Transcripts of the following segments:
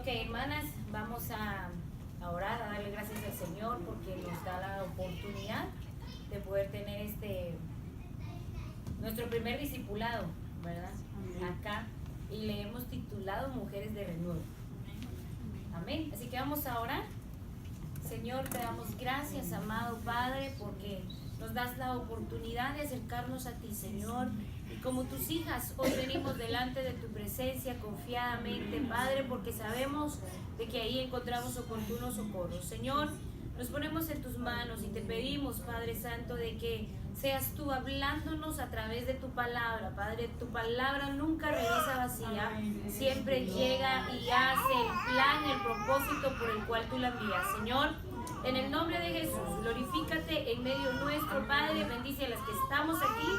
Ok, hermanas, vamos a orar, a darle gracias al Señor porque nos da la oportunidad de poder tener nuestro primer discipulado, ¿verdad? Acá, y le hemos titulado Mujeres de Renuevo. Amén. Así que vamos a orar. Señor, te damos gracias, amado Padre, porque nos das la oportunidad de acercarnos a ti, Señor. Y como tus hijas, hoy venimos delante de tu presencia confiadamente, Padre, porque sabemos de que ahí encontramos oportuno socorro. Señor, nos ponemos en tus manos y te pedimos, Padre Santo, de que seas tú hablándonos a través de tu palabra. Padre, tu palabra nunca regresa vacía, siempre llega y hace el plan, el propósito por el cual tú la envías. Señor, en el nombre de Jesús, glorifícate en medio nuestro, Padre. Bendice a las que estamos aquí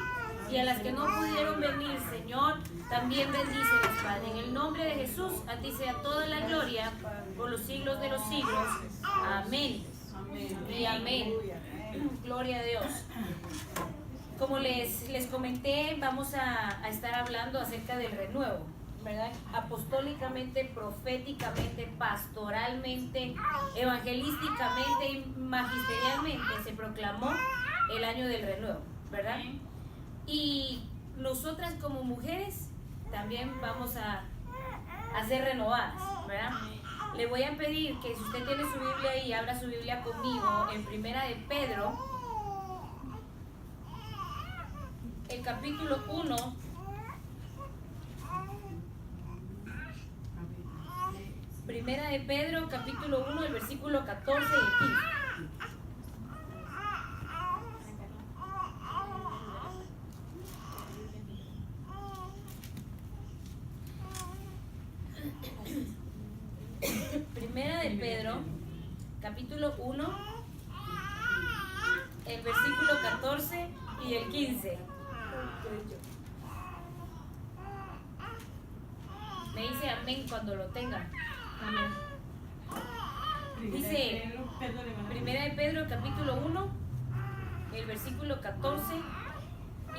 y a las que no pudieron venir, Señor, también bendícelas, Padre. En el nombre de Jesús, a ti sea toda la gloria por los siglos de los siglos. Amén. Y amén. Gloria a Dios. Como les comenté, vamos a estar hablando acerca del renuevo, ¿verdad? Apostólicamente, proféticamente, pastoralmente, evangelísticamente y magisterialmente se proclamó el año del renuevo, ¿verdad? Y nosotras como mujeres también vamos a ser renovadas, ¿verdad? Le voy a pedir que si usted tiene su Biblia ahí, abra su Biblia conmigo en Primera de Pedro, el capítulo 1. Primera de Pedro, capítulo 1, el versículo 14 y el 15. Primera de Pedro, capítulo 1, el versículo 14 y el 15. Me dice amén cuando lo tenga. Amén. Dice Primera de Pedro, capítulo 1, el versículo 14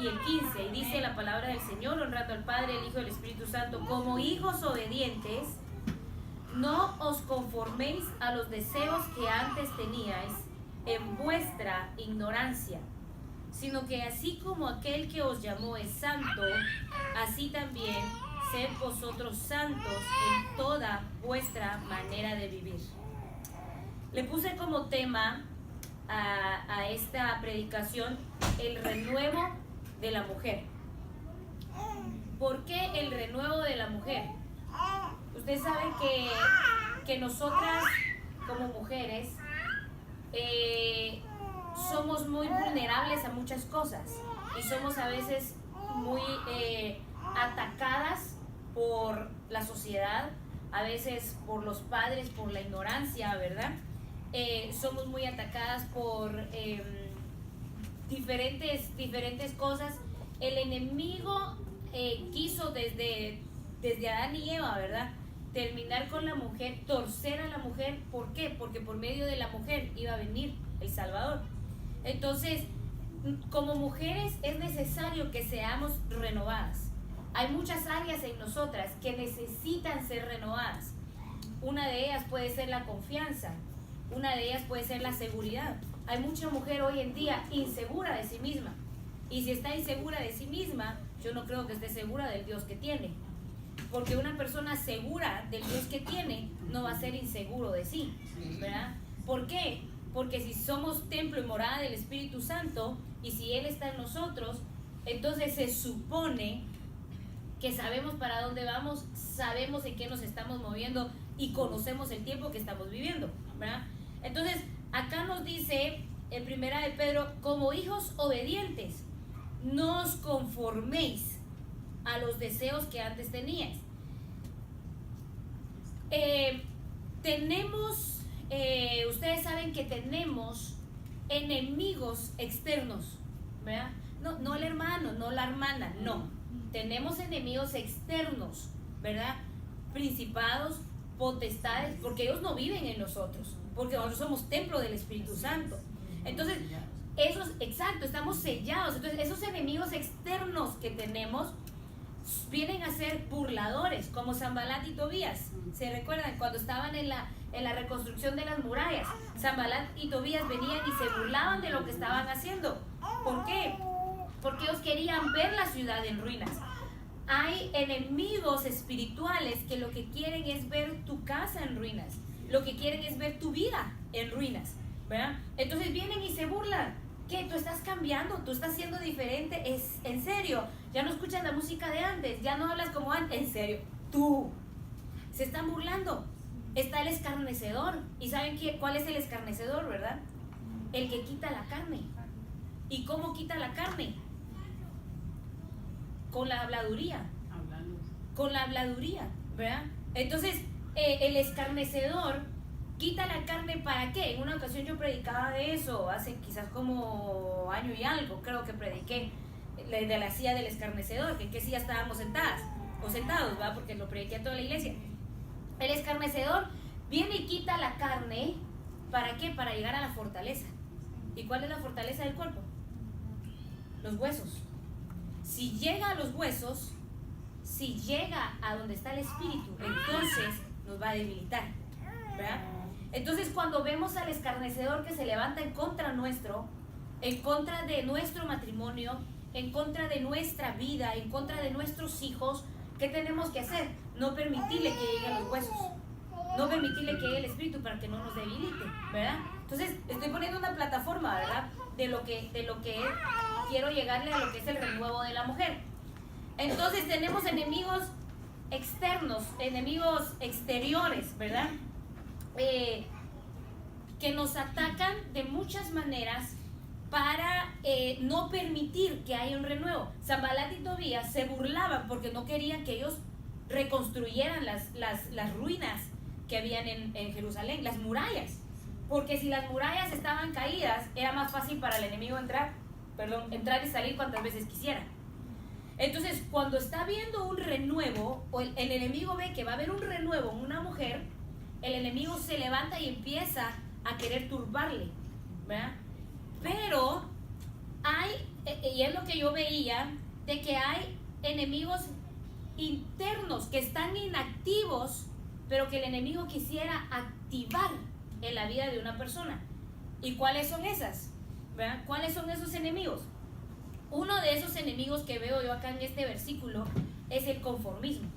y el 15. Y dice la palabra del Señor: honrando al Padre, el Hijo y el Espíritu Santo, como hijos obedientes, no os conforméis a los deseos que antes teníais en vuestra ignorancia, sino que así como aquel que os llamó es santo, así también sed vosotros santos en toda vuestra manera de vivir. Le puse como tema a esta predicación el renuevo de la mujer. ¿Por qué el renuevo de la mujer? Ustedes saben que nosotras como mujeres somos muy vulnerables a muchas cosas y somos a veces muy atacadas por la sociedad, a veces por los padres, por la ignorancia, ¿verdad? Somos muy atacadas por diferentes cosas. El enemigo quiso desde Adán y Eva, ¿verdad?, terminar con la mujer, torcer a la mujer. ¿Por qué? Porque por medio de la mujer iba a venir el Salvador. Entonces, como mujeres es necesario que seamos renovadas. Hay muchas áreas en nosotras que necesitan ser renovadas. Una de ellas puede ser la confianza, una de ellas puede ser la seguridad. Hay mucha mujer hoy en día insegura de sí misma, y si está insegura de sí misma, yo no creo que esté segura del Dios que tiene, porque una persona segura del Dios que tiene no va a ser inseguro de sí, ¿verdad? ¿Por qué? Porque si somos templo y morada del Espíritu Santo, y si Él está en nosotros, entonces se supone que sabemos para dónde vamos, sabemos en qué nos estamos moviendo y conocemos el tiempo que estamos viviendo, ¿verdad? Entonces, acá nos dice en Primera de Pedro, como hijos obedientes, no os conforméis a los deseos que antes teníais. Ustedes saben que tenemos enemigos externos, ¿verdad? No el hermano, no la hermana, no. Tenemos enemigos externos, ¿verdad? Principados, potestades, porque ellos no viven en nosotros, porque nosotros somos templo del Espíritu Santo. Entonces, estamos sellados. Entonces, esos enemigos externos que tenemos vienen a ser burladores, como Sanbalat y Tobías. ¿Se recuerdan? Cuando estaban en la reconstrucción de las murallas, Sanbalat y Tobías venían y se burlaban de lo que estaban haciendo. ¿Por qué? Porque ellos querían ver la ciudad en ruinas. Hay enemigos espirituales que lo que quieren es ver tu casa en ruinas, lo que quieren es ver tu vida en ruinas, ¿verdad? Entonces vienen y se burlan. ¿Qué? Tú estás cambiando, tú estás siendo diferente, es en serio. Ya no escuchas la música de antes, ya no hablas como antes, en serio. Tú. Se están burlando. Está el escarnecedor. ¿Y saben cuál es el escarnecedor, verdad? El que quita la carne. ¿Y cómo quita la carne? Con la habladuría. Con la habladuría, ¿verdad? Entonces, el escarnecedor quita la carne, ¿para qué? En una ocasión yo predicaba de eso, hace quizás como año y algo, creo que prediqué de la silla del escarnecedor, que en qué silla estábamos sentadas o sentados, ¿verdad? Porque lo prediqué a toda la iglesia. El escarnecedor viene y quita la carne, ¿para qué? Para llegar a la fortaleza. ¿Y cuál es la fortaleza del cuerpo? Los huesos. Si llega a los huesos, si llega a donde está el espíritu, entonces nos va a debilitar, ¿verdad? Entonces cuando vemos al escarnecedor que se levanta en contra nuestro, en contra de nuestro matrimonio, en contra de nuestra vida, en contra de nuestros hijos, ¿qué tenemos que hacer? No permitirle que llegue a los huesos, no permitirle que llegue el espíritu para que no nos debilite, ¿verdad? Entonces estoy poniendo una plataforma, ¿verdad? De lo que quiero llegarle a lo que es el renuevo de la mujer. Entonces tenemos enemigos externos, enemigos exteriores, ¿verdad? Que nos atacan de muchas maneras para no permitir que haya un renuevo. Sanbalat y Tobías se burlaban porque no querían que ellos reconstruyeran las ruinas que habían en Jerusalén, las murallas, porque si las murallas estaban caídas era más fácil para el enemigo entrar y salir cuantas veces quisiera. Entonces cuando está viendo un renuevo, o el enemigo ve que va a haber un renuevo en una mujer, el enemigo se levanta y empieza a querer turbarle, ¿verdad? Pero hay, y es lo que yo veía, de que hay enemigos internos que están inactivos, pero que el enemigo quisiera activar en la vida de una persona. ¿Y cuáles son esas? ¿Verdad? ¿Cuáles son esos enemigos? Uno de esos enemigos que veo yo acá en este versículo es el conformismo.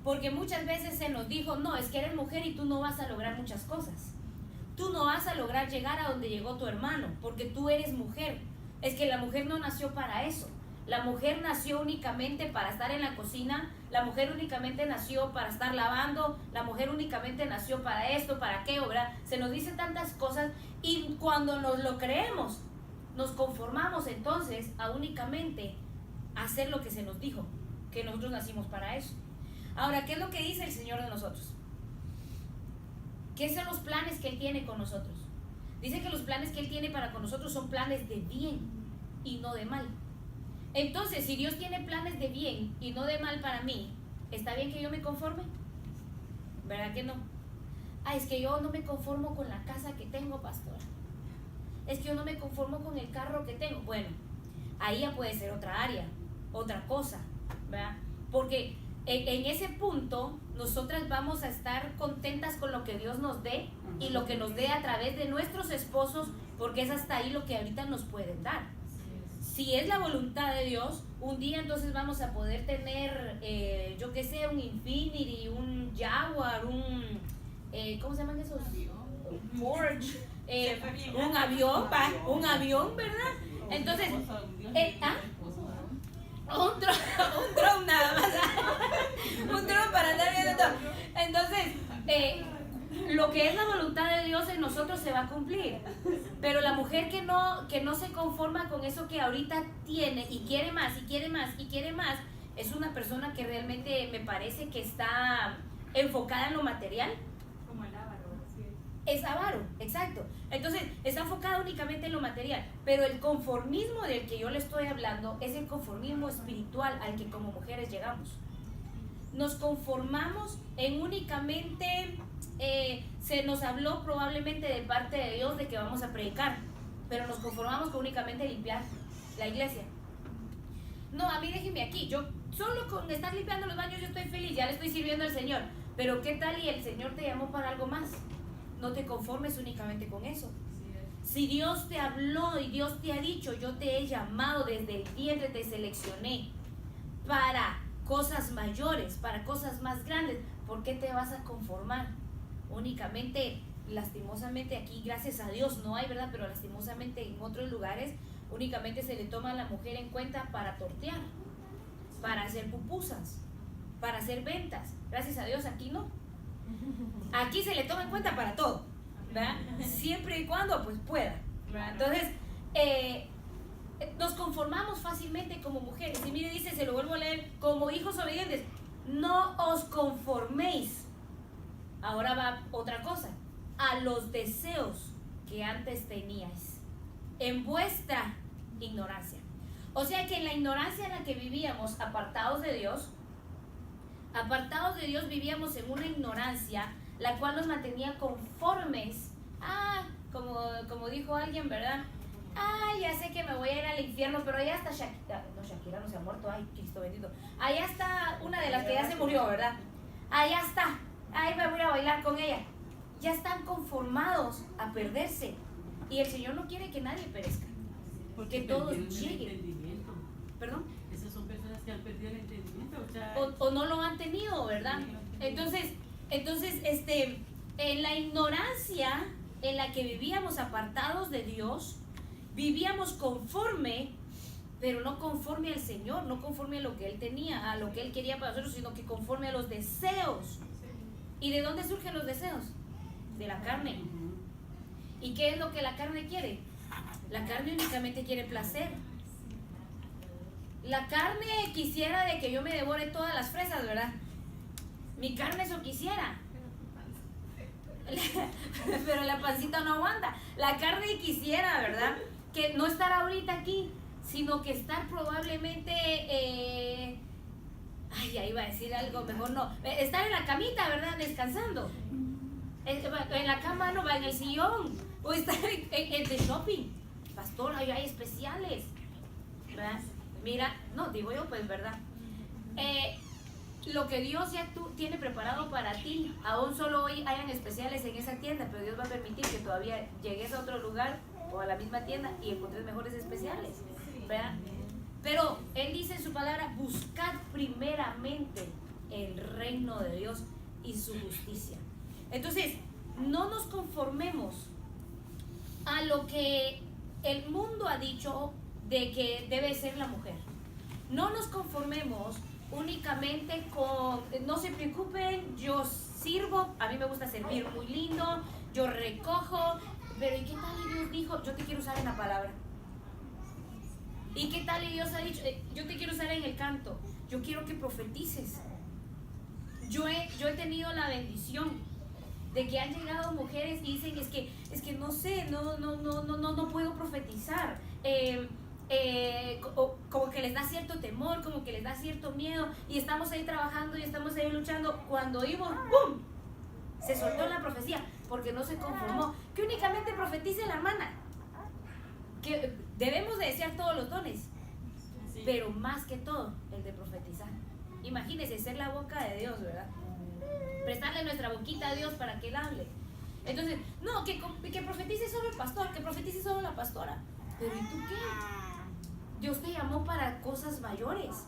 Porque muchas veces se nos dijo, no, es que eres mujer y tú no vas a lograr muchas cosas. Tú no vas a lograr llegar a donde llegó tu hermano, porque tú eres mujer. Es que la mujer no nació para eso. La mujer nació únicamente para estar en la cocina, la mujer únicamente nació para estar lavando, la mujer únicamente nació para esto, para aquello, ¿verdad? Se nos dice tantas cosas y cuando nos lo creemos, nos conformamos entonces a únicamente hacer lo que se nos dijo, que nosotros nacimos para eso. Ahora, ¿qué es lo que dice el Señor de nosotros? ¿Qué son los planes que Él tiene con nosotros? Dice que los planes que Él tiene para con nosotros son planes de bien y no de mal. Entonces, si Dios tiene planes de bien y no de mal para mí, ¿está bien que yo me conforme? ¿Verdad que no? Es que yo no me conformo con la casa que tengo, pastora. Es que yo no me conformo con el carro que tengo. Bueno, ahí ya puede ser otra área, otra cosa, ¿verdad? Porque en ese punto nosotras vamos a estar contentas con lo que Dios nos dé y lo que nos dé a través de nuestros esposos, porque es hasta ahí lo que ahorita nos pueden dar. Si es la voluntad de Dios, un día entonces vamos a poder tener, yo qué sé, un Infinity, un Jaguar, ¿cómo se llaman esos? Un Porsche, un avión, ¿verdad? Entonces, un dron nada más, un dron para andar viendo todo. Entonces, lo que es la voluntad de Dios en nosotros se va a cumplir, pero la mujer que no se conforma con eso que ahorita tiene y quiere más y quiere más y quiere más, es una persona que realmente me parece que está enfocada en lo material. Como el avaro, sí. Es avaro, exacto. Entonces está enfocada únicamente en lo material, pero el conformismo del que yo le estoy hablando es el conformismo espiritual al que como mujeres llegamos. Nos conformamos en únicamente, se nos habló probablemente de parte de Dios de que vamos a predicar, pero nos conformamos con únicamente limpiar la iglesia. no, a mí déjeme aquí, yo solo con estar limpiando los baños yo estoy feliz, ya le estoy sirviendo al Señor. Pero ¿qué tal y el Señor te llamó para algo más? No te conformes únicamente con eso. Si Dios te habló y Dios te ha dicho, yo te he llamado desde el vientre, te seleccioné para cosas mayores, para cosas más grandes, ¿por qué te vas a conformar? Únicamente, lastimosamente aquí, gracias a Dios no hay, ¿verdad? Pero lastimosamente en otros lugares únicamente se le toma a la mujer en cuenta para tortear, para hacer pupusas, para hacer ventas. Gracias a Dios aquí no. Aquí se le toma en cuenta para todo, ¿verdad? Siempre y cuando pues pueda, ¿verdad? Entonces, nos conformamos fácilmente como mujeres. Y mire, dice, se lo vuelvo a leer, como hijos obedientes, no os conforméis. Ahora va otra cosa, a los deseos que antes teníais en vuestra ignorancia. O sea que en la ignorancia en la que vivíamos, apartados de Dios, vivíamos en una ignorancia la cual nos mantenía conformes. Como dijo alguien, ¿verdad? Ya sé que me voy a ir al infierno, pero allá está Shakira. No, Shakira no se ha muerto, ay, Cristo bendito. Allá está una de las que ya se murió, ¿verdad? Allá está, ahí me voy a bailar con ella. Ya están conformados a perderse. Y el Señor no quiere que nadie perezca, porque todos lleguen. ¿Perdón? Esas son personas que han perdido el entendimiento. O no lo han tenido, ¿verdad? Entonces, en la ignorancia en la que vivíamos apartados de Dios, vivíamos conforme, pero no conforme al Señor, no conforme a lo que Él tenía, a lo que Él quería para nosotros, sino que conforme a los deseos. ¿Y de dónde surgen los deseos? De la carne. ¿Y qué es lo que la carne quiere? La carne únicamente quiere placer. La carne quisiera de que yo me devore todas las fresas, ¿verdad? Mi carne eso quisiera. Pero la pancita no aguanta. La carne quisiera, ¿verdad? Que no estar ahorita aquí, sino que estar probablemente... ya iba a decir algo, mejor no. Estar en la camita, ¿verdad? Descansando. En la cama, no, va en el sillón. O estar en de shopping. Pastor, hay especiales, ¿verdad? Mira, no, digo yo, pues, ¿verdad? Lo que Dios ya tiene preparado para ti, aún solo hoy hayan especiales en esa tienda, pero Dios va a permitir que todavía llegues a otro lugar o a la misma tienda y encuentres mejores especiales, ¿verdad? Pero Él dice en su palabra, buscad primeramente el reino de Dios y su justicia. Entonces, no nos conformemos a lo que el mundo ha dicho de que debe ser la mujer. No nos conformemos únicamente con, no se preocupen, yo sirvo, a mí me gusta servir muy lindo, yo recojo, pero ¿y qué tal y Dios dijo, yo te quiero usar en la palabra? ¿Y qué tal y Dios ha dicho, yo te quiero usar en el canto, yo quiero que profetices? Yo he tenido la bendición de que han llegado mujeres y dicen, es que no sé, no puedo profetizar. Como que les da cierto temor, como que les da cierto miedo, y estamos ahí trabajando y estamos ahí luchando. Cuando oímos, ¡pum!, se soltó la profecía, porque no se conformó. Que únicamente profetice la hermana, que debemos de desear todos los dones, pero más que todo el de profetizar. Imagínense ser la boca de Dios, ¿verdad? Prestarle nuestra boquita a Dios para que Él hable. Entonces, no, que profetice solo el pastor, que profetice solo la pastora. Pero ¿y tú qué? Dios te llamó para cosas mayores.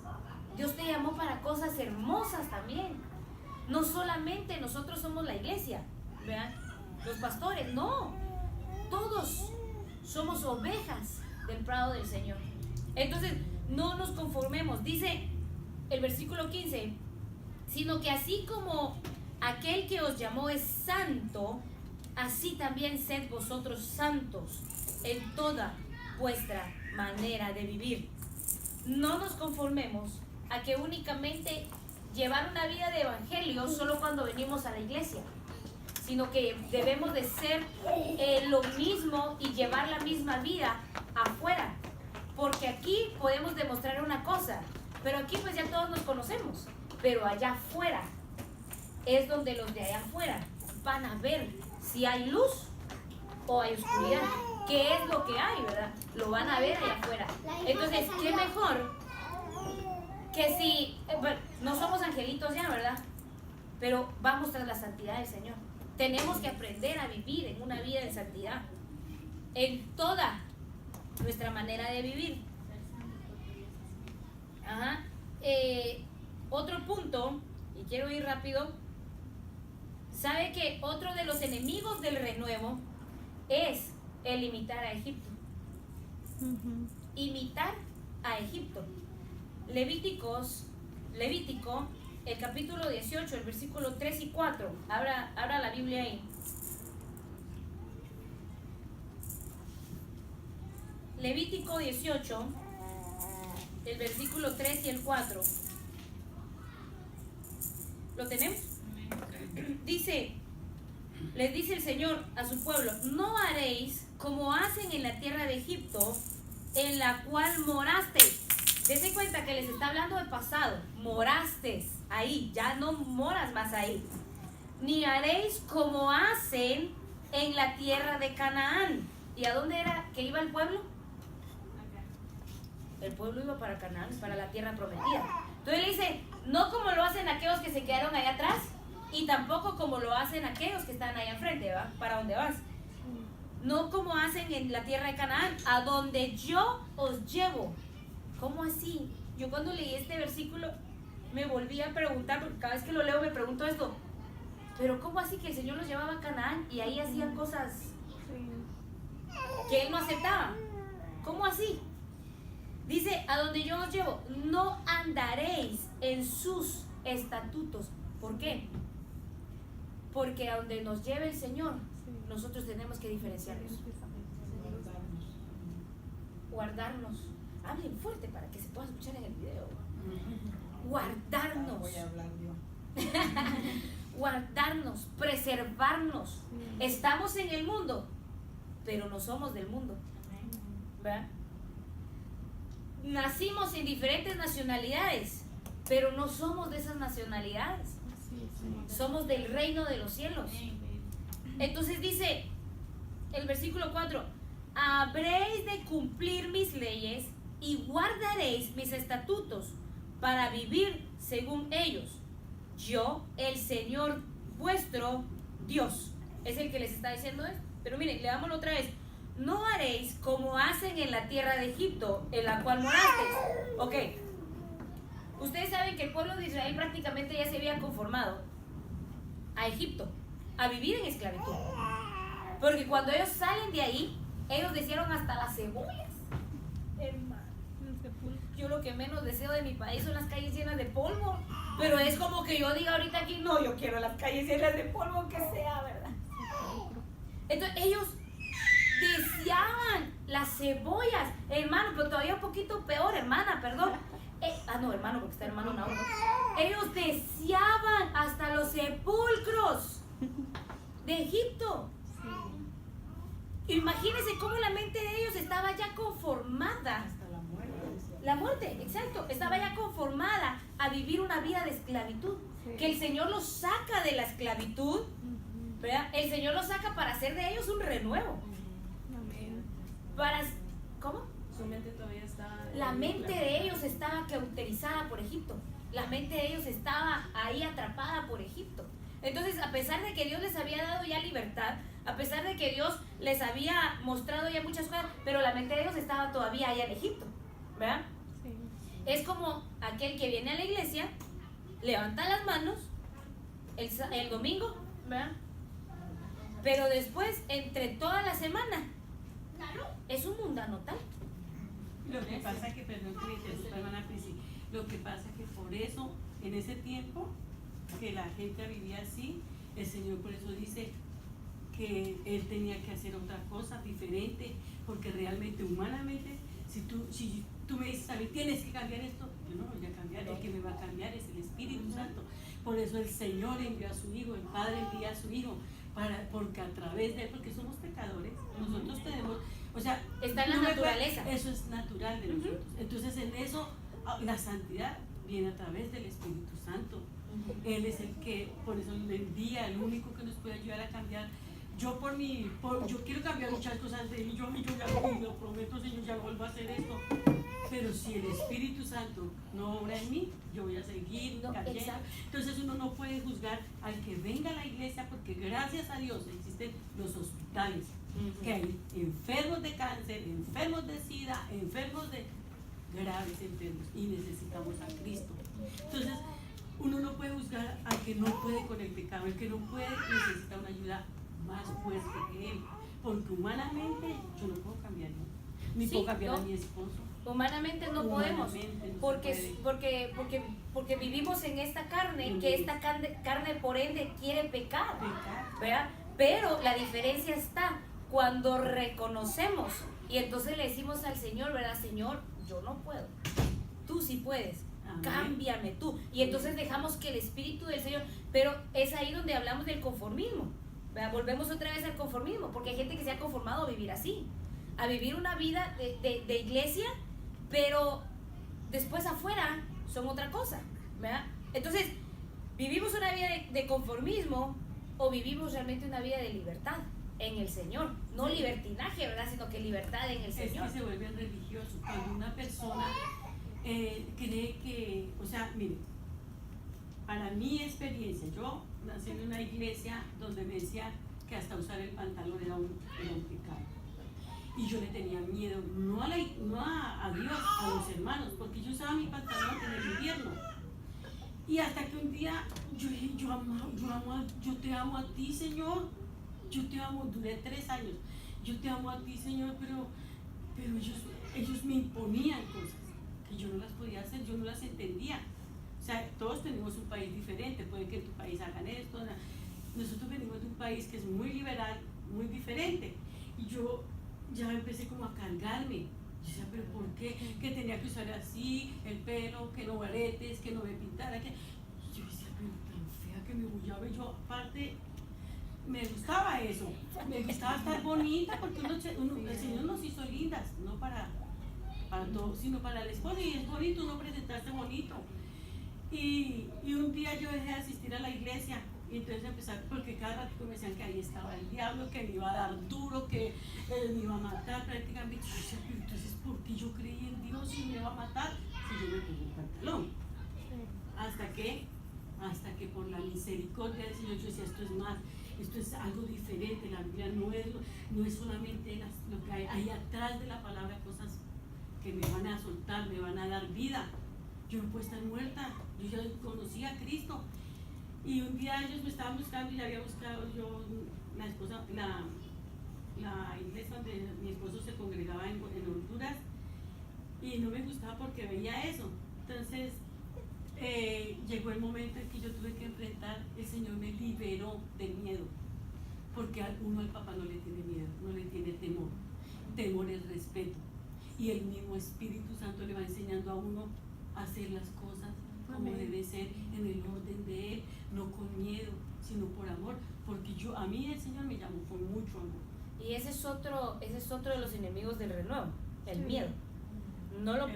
Dios te llamó para cosas hermosas también. No solamente nosotros somos la iglesia, ¿vean? Los pastores, no. Todos somos ovejas del prado del Señor. Entonces, no nos conformemos. Dice el versículo 15, sino que así como aquel que os llamó es santo, así también sed vosotros santos en toda vuestra manera de vivir. No nos conformemos a que únicamente llevar una vida de evangelio solo cuando venimos a la iglesia, sino que debemos de ser lo mismo y llevar la misma vida afuera, porque aquí podemos demostrar una cosa, pero aquí pues ya todos nos conocemos, pero allá afuera es donde los de allá afuera van a ver si hay luz o hay oscuridad. ¿Qué es lo que hay, verdad? Lo van a ver allá afuera. Entonces, ¿qué mejor que si, bueno, no somos angelitos ya, ¿verdad? Pero vamos tras la santidad del Señor. Tenemos que aprender a vivir en una vida de santidad, en toda nuestra manera de vivir. Ajá. Otro punto, y quiero ir rápido. ¿Sabe que otro de los enemigos del renuevo es el imitar a Egipto? Imitar a Egipto. Levítico, el capítulo 18, el versículo 3 y 4. Abra la Biblia ahí. Levítico 18, el versículo 3 y el 4. ¿Lo tenemos? Dice, les dice el Señor a su pueblo: no haréis como hacen en la tierra de Egipto, en la cual morasteis. Dense cuenta que les está hablando de pasado. Morasteis ahí, ya no moras más ahí. Ni haréis como hacen en la tierra de Canaán. ¿Y a dónde era que iba el pueblo? El pueblo iba para Canaán, para la tierra prometida. Entonces le dice, no como lo hacen aquellos que se quedaron allá atrás, y tampoco como lo hacen aquellos que están allá enfrente, ¿va? ¿Para dónde vas? No como hacen en la tierra de Canaán, a donde yo os llevo. ¿Cómo así? Yo cuando leí este versículo me volví a preguntar, porque cada vez que lo leo me pregunto esto, pero ¿cómo así que el Señor los llevaba a Canaán y ahí hacían cosas que Él no aceptaba? ¿Cómo así? Dice, a donde yo os llevo, no andaréis en sus estatutos. ¿Por qué? Porque a donde nos lleve el Señor, nosotros tenemos que diferenciarnos. Guardarnos. Hablen fuerte para que se pueda escuchar en el video. Guardarnos. Voy a hablar yo. Guardarnos, preservarnos. Estamos en el mundo, pero no somos del mundo. ¿Verdad? Nacimos en diferentes nacionalidades, pero no somos de esas nacionalidades. Somos del reino de los cielos. Entonces dice el versículo 4: habréis de cumplir mis leyes y guardaréis mis estatutos para vivir según ellos. Yo, el Señor vuestro Dios. Es el que les está diciendo esto. Pero miren, leámoslo otra vez. No haréis como hacen en la tierra de Egipto, en la cual morasteis. Ok. Ustedes saben que el pueblo de Israel prácticamente ya se había conformado a Egipto, a vivir en esclavitud. Porque cuando ellos salen de ahí, ellos desearon hasta las cebollas. Hermano, yo lo que menos deseo de mi país son las calles llenas de polvo. Pero es como que yo diga ahorita aquí, no, yo quiero las calles llenas de polvo, que sea, ¿verdad? Entonces ellos deseaban las cebollas, hermano, pero todavía un poquito peor, hermana, perdón. No, hermano, porque está hermano Naúl. Ellos deseaban hasta los sepulcros de Egipto. Imagínense cómo la mente de ellos estaba ya conformada. Hasta la muerte. La muerte, exacto. Estaba ya conformada a vivir una vida de esclavitud. Que el Señor los saca de la esclavitud, ¿verdad? El Señor los saca para hacer de ellos un renuevo. Para, ¿cómo? Su mente todavía está... La mente de ellos estaba cauterizada por Egipto. La mente de ellos estaba ahí atrapada por Egipto. Entonces, a pesar de que Dios les había dado ya libertad, a pesar de que Dios les había mostrado ya muchas cosas, pero la mente de ellos estaba todavía allá en Egipto, ¿verdad? Sí. Es como aquel que viene a la iglesia, levanta las manos el domingo, ¿verdad? Pero después, entre toda la semana, es un mundano tal. Lo que pasa es que, perdón que me interrumpa, hermana Crisi, lo que pasa es que por eso, en ese tiempo que la gente vivía así, el Señor por eso dice que Él tenía que hacer otra cosa diferente, porque realmente, humanamente, si tú me dices a mí, tienes que cambiar esto, yo no voy a cambiar, el que me va a cambiar es el Espíritu Santo. Por eso el Señor envió a su Hijo, el Padre envía a su Hijo, porque a través de Él, porque somos pecadores, nosotros tenemos, o sea, está en la naturaleza. Eso es natural de nosotros. Entonces en eso, la santidad viene a través del Espíritu Santo. Él es el que, por eso le envía, el único que nos puede ayudar a cambiar. Yo yo quiero cambiar muchas cosas de mí, yo ya lo prometo, Señor, ya no vuelvo a hacer esto. Pero si el Espíritu Santo no obra en mí, yo voy a seguir cayendo. Exacto. Entonces uno no puede juzgar al que venga a la iglesia, porque gracias a Dios existen los hospitales, que hay enfermos de cáncer, enfermos de SIDA, enfermos de graves enfermos, y necesitamos a Cristo. Entonces uno no puede juzgar al que no puede con el pecado. El que no puede necesita una ayuda más fuerte que él, porque humanamente yo no puedo cambiarlo, ni puedo cambiar a mi esposo. Humanamente no podemos, porque vivimos en esta carne, que esta carne por ende quiere pecar, ¿verdad? Pero la diferencia está cuando reconocemos y entonces le decimos al Señor, ¿verdad? Señor, yo no puedo, tú sí puedes. Amén. Cámbiame tú. Y entonces dejamos que el Espíritu del Señor, pero es ahí donde hablamos del conformismo, ¿verdad? Volvemos otra vez al conformismo, porque hay gente que se ha conformado a vivir así, a vivir una vida de iglesia, pero después afuera son otra cosa, ¿verdad? Entonces, ¿vivimos una vida de conformismo o vivimos realmente una vida de libertad en el Señor? No libertinaje, ¿verdad? Sino que libertad en el Señor. Es que se vuelven religiosos. Cuando una persona cree que, o sea, mire, para mi experiencia, yo nací en una iglesia donde me decía que hasta usar el pantalón era un pecado. Y yo le tenía miedo, no a Dios, a los hermanos, porque yo usaba mi pantalón en el invierno. Y hasta que un día yo dije, yo te amo a ti, Señor, yo te amo, duré 3 años, yo te amo a ti, Señor, pero ellos me imponían cosas que yo no las podía hacer, yo no las entendía. O sea, todos tenemos un país diferente, puede que en tu país hagan esto, nosotros venimos de un país que es muy liberal, muy diferente. Y yo ya empecé como a cargarme. Yo decía, pero ¿por qué? Que tenía que usar así, el pelo, que no aretes, que no me pintara. Que... Yo decía, pero tan fea que me bullaba. Y yo, aparte, me gustaba eso. Me gustaba estar bonita, porque el Señor nos hizo lindas, no para todo, sino para el esposo. Y es bonito uno presentarse bonito. Y un día yo dejé de asistir a la iglesia. Y entonces empezar, porque cada ratito me decían que ahí estaba el diablo, que me iba a dar duro, que me iba a matar prácticamente. Yo decía, pero entonces, ¿por qué yo creí en Dios y me iba a matar si yo me pongo el pantalón? Hasta que por la misericordia del Señor yo decía, esto es algo diferente. La Biblia no es solamente lo que hay atrás de la palabra, cosas que me van a soltar, me van a dar vida. Yo no puedo estar muerta, yo ya conocí a Cristo. Y un día ellos me estaban buscando y ya había buscado yo la iglesia donde mi esposo se congregaba en Honduras, y no me gustaba porque veía eso. Entonces llegó el momento en que yo tuve que enfrentar, el Señor me liberó del miedo, porque uno al papá no le tiene miedo, no le tiene temor. Temor es respeto, y el mismo Espíritu Santo le va enseñando a uno a hacer las cosas como debe ser, en el orden de Él, no con miedo, sino por amor, porque a mí el Señor me llamó con mucho amor. Y ese es otro de los enemigos del renuevo, el miedo. No lo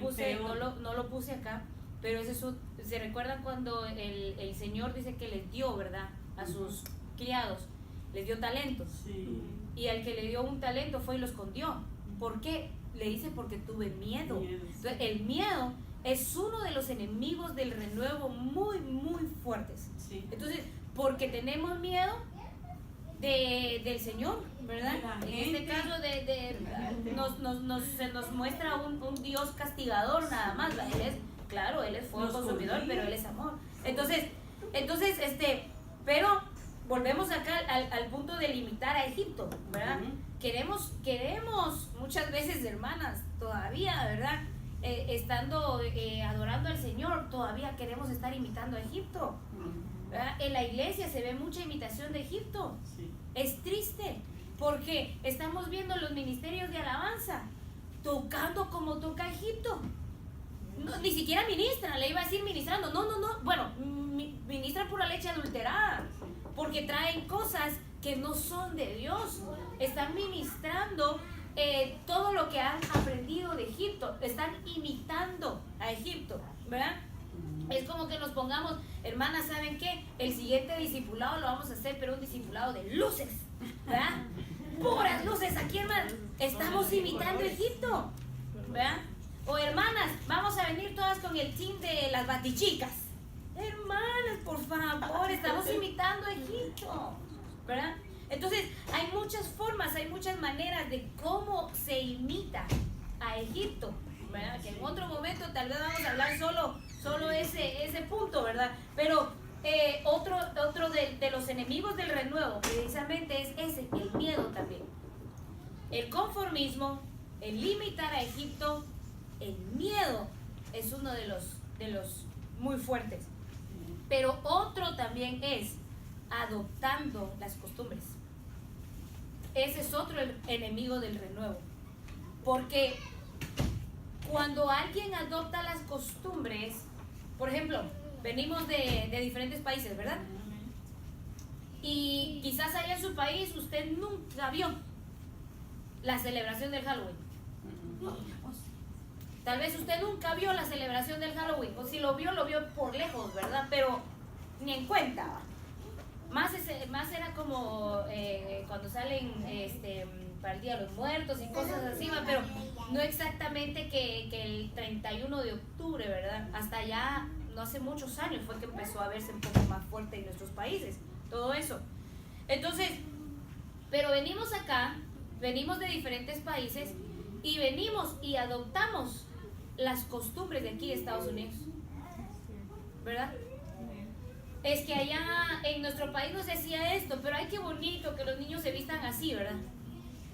puse acá, pero se recuerdan cuando el Señor dice que les dio, ¿verdad? A sus criados, les dio talentos. Sí. Y al que le dio un talento fue y lo escondió. ¿Por qué? Le dice, porque tuve miedo. Entonces, el miedo es uno de los enemigos del renuevo muy, muy fuertes. Sí. Entonces, porque tenemos miedo del Señor, ¿verdad? En este caso se nos muestra un Dios castigador nada más. Él es fuego consumidor, pero Él es amor. Entonces, pero volvemos acá al punto de limitar a Egipto, ¿verdad? Queremos muchas veces, hermanas, todavía, ¿verdad? Estando adorando al Señor, todavía queremos estar imitando a Egipto, ¿verdad? En la iglesia se ve mucha imitación de Egipto. Sí. Es triste porque estamos viendo los ministerios de alabanza tocando como toca Egipto. No, ni siquiera ministran, le iba a decir ministrando, no, bueno, ministran pura leche adulterada, porque traen cosas que no son de Dios. Están ministrando todo lo que han aprendido de Egipto, están imitando a Egipto, ¿verdad? Es como que nos pongamos, hermanas, ¿saben qué? El siguiente discipulado lo vamos a hacer, pero un discipulado de luces, ¿verdad? Puras luces aquí, hermanas. Estamos imitando a Egipto, ¿verdad? O hermanas, vamos a venir todas con el team de las batichicas. Hermanas, por favor, estamos imitando a Egipto, ¿verdad? Entonces, hay muchas formas, hay muchas maneras de cómo se imita a Egipto, ¿verdad? Que en otro momento tal vez vamos a hablar solo ese punto, ¿verdad? Pero otro de los enemigos del renuevo precisamente es ese, el miedo también. El conformismo, el imitar a Egipto, el miedo es uno de los muy fuertes. Pero otro también es adoptando las costumbres. Ese es otro enemigo del renuevo. Porque cuando alguien adopta las costumbres, por ejemplo, venimos de diferentes países, ¿verdad? Y quizás allá en su país usted nunca vio la celebración del Halloween. Tal vez usted nunca vio la celebración del Halloween, o si lo vio por lejos, ¿verdad? Pero ni en cuenta. Más era como cuando salen para el Día de los Muertos y cosas así, ¿va? Pero no exactamente que el 31 de octubre, ¿verdad? Hasta ya, no hace muchos años fue que empezó a verse un poco más fuerte en nuestros países, todo eso. Entonces, pero venimos acá, venimos de diferentes países y venimos y adoptamos las costumbres de aquí de Estados Unidos, ¿verdad? Es que allá en nuestro país no se hacía esto, pero ay, qué bonito que los niños se vistan así, ¿verdad?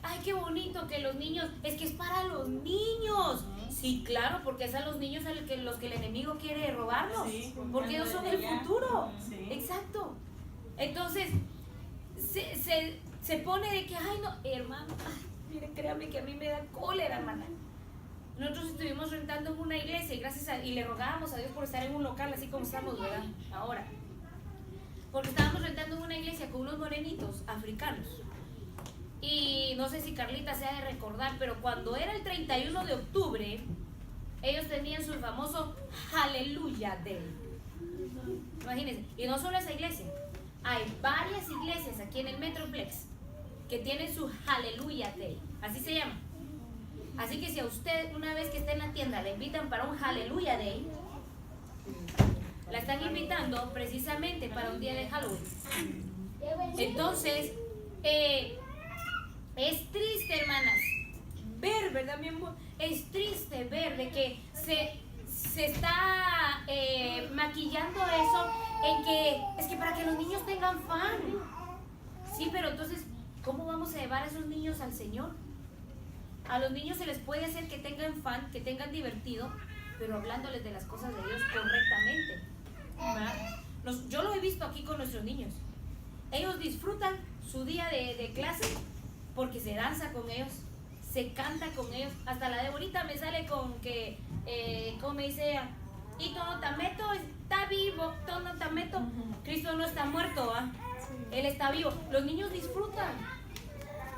Ay, qué bonito que los niños, es que es para los niños. Sí, claro, porque es a los niños a los que el enemigo quiere robarnos, sí, porque ellos son el futuro. Sí. Exacto. Entonces, se pone de que, ay, no, hermano, ay, miren, créanme que a mí me da cólera, hermana. Nosotros estuvimos rentando en una iglesia y le rogábamos a Dios por estar en un local así como estamos, ¿verdad? Ahora. Porque estábamos rentando en una iglesia con unos morenitos africanos. Y no sé si Carlita se ha de recordar, pero cuando era el 31 de octubre, ellos tenían su famoso Hallelujah Day. Imagínense. Y no solo esa iglesia. Hay varias iglesias aquí en el Metroplex que tienen su Hallelujah Day. Así se llama. Así que si a usted una vez que esté en la tienda le invitan para un Hallelujah Day, la están invitando precisamente para un día de Halloween. Entonces, es triste, hermanas, ver, ¿verdad, mi amor? Es triste ver de que se está maquillando eso en que es que para que los niños tengan fan. Sí, pero entonces, ¿cómo vamos a llevar a esos niños al Señor? A los niños se les puede hacer que tengan fan, que tengan divertido, pero hablándoles de las cosas de Dios correctamente, ¿verdad? Yo lo he visto aquí con nuestros niños. Ellos disfrutan su día de clase porque se danza con ellos, se canta con ellos. Hasta la de bonita me sale con que, como me dice ella, y Tono Tameto está vivo, Tono Tameto, Cristo no está muerto, ¿ah? Él está vivo. Los niños disfrutan,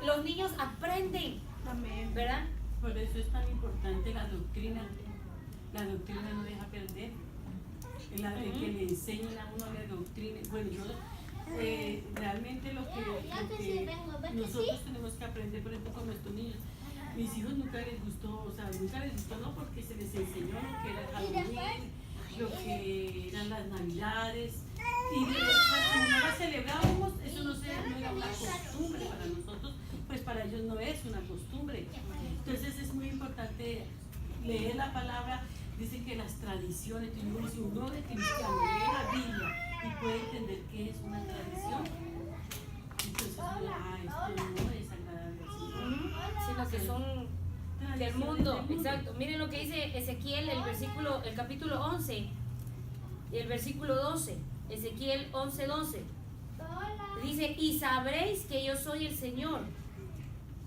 los niños aprenden, ¿verdad? Por eso es tan importante la doctrina. La doctrina no deja perder. El que le enseñen a uno la doctrina. Bueno, yo realmente lo que nosotros tenemos que aprender, por ejemplo, con nuestros niños. Mis hijos nunca les gustó, no porque se les enseñó lo que era el Halloween, lo que eran las Navidades, y como no las celebrábamos, eso no era una costumbre para nosotros, pues para ellos no es una costumbre. Entonces es muy importante leer la palabra. Dice que las tradiciones, si uno de cristiano lee la Biblia y puede entender qué es una tradición, entonces esto no es agradable al Señor, sino que son del mundo. Exacto. Miren lo que dice Ezequiel, el capítulo 11 y el versículo 12. Ezequiel 11:12. Dice: y sabréis que yo soy el Señor,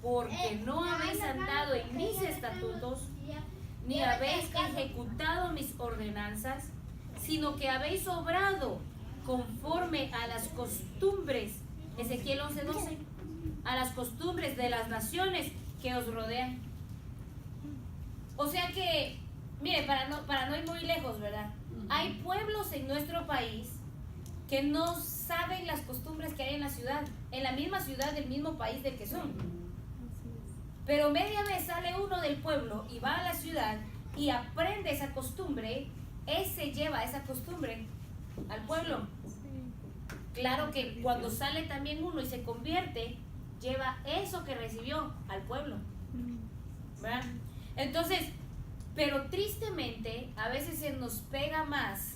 porque no habéis andado en mis estatutos, ni habéis ejecutado mis ordenanzas, sino que habéis obrado conforme a las costumbres, Ezequiel 11:12, a las costumbres de las naciones que os rodean. O sea que, mire, para no ir muy lejos, ¿verdad? Hay pueblos en nuestro país que no saben las costumbres que hay en la ciudad, en la misma ciudad del mismo país del que son. Pero media vez sale uno del pueblo y va a la ciudad y aprende esa costumbre, ese lleva esa costumbre al pueblo. Claro que cuando sale también uno y se convierte, lleva eso que recibió al pueblo, ¿verdad? Entonces, pero tristemente a veces se nos pega más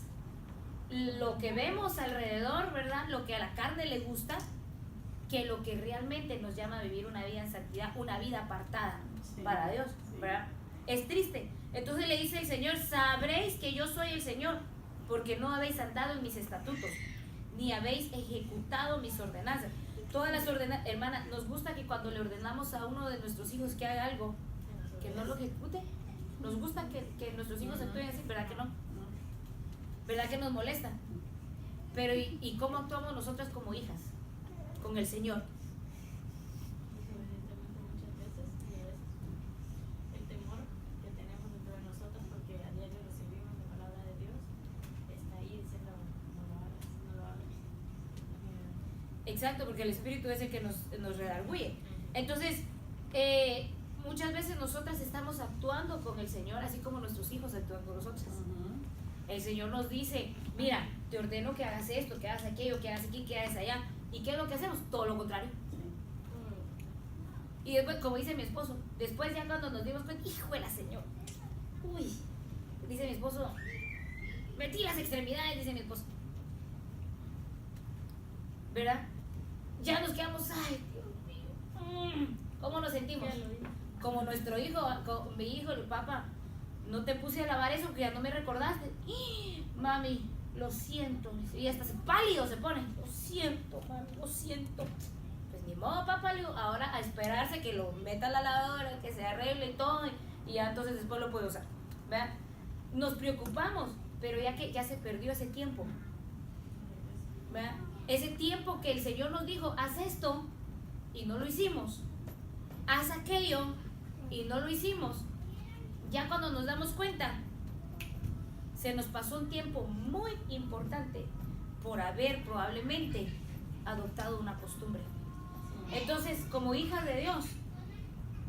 lo que vemos alrededor, ¿verdad? Lo que a la carne le gusta, que lo que realmente nos llama a vivir una vida en santidad, una vida apartada para Dios, ¿verdad? Es triste. Entonces le dice el Señor: sabréis que yo soy el Señor, porque no habéis andado en mis estatutos, ni habéis ejecutado mis ordenanzas. Todas las ordenanzas, hermana, nos gusta que cuando le ordenamos a uno de nuestros hijos que haga algo, que no lo ejecute. Nos gusta que nuestros hijos actúen así, ¿verdad que no? ¿Verdad que nos molesta? Pero ¿y cómo actuamos nosotras como hijas con el Señor? Muchas veces, y es el temor que tenemos dentro de nosotros, porque a diario recibimos la palabra de Dios, está ahí diciendo: no lo hagas, no lo hagas. Exacto, porque el Espíritu es el que nos redarguye. Entonces, muchas veces nosotras estamos actuando con el Señor así como nuestros hijos actúan con nosotros. El Señor nos dice: mira, te ordeno que hagas esto, que hagas aquello, que hagas aquí, que hagas allá. ¿Y qué es lo que hacemos? Todo lo contrario. Y después, como dice mi esposo, después ya cuando nos dimos cuenta, híjole, Señor, uy, dice mi esposo, metí las extremidades, dice mi esposo, ¿verdad? Ya nos quedamos, ay, Dios mío, ¿cómo nos sentimos? Como nuestro hijo, como mi hijo, el papá, no te puse a lavar eso porque ya no me recordaste. Mami, lo siento. Y hasta pálido se pone. Lo siento, mami, lo siento. Pues ni modo, papá, ahora a esperarse que lo meta a la lavadora, que se arregle y todo, y ya entonces después lo puede usar. ¿Verdad? Nos preocupamos, pero ya que ya se perdió ese tiempo. ¿Verdad? Ese tiempo que el Señor nos dijo: haz esto, y no lo hicimos. Haz aquello, y no lo hicimos. Ya cuando nos damos cuenta, se nos pasó un tiempo muy importante por haber probablemente adoptado una costumbre. Entonces, como hijas de Dios,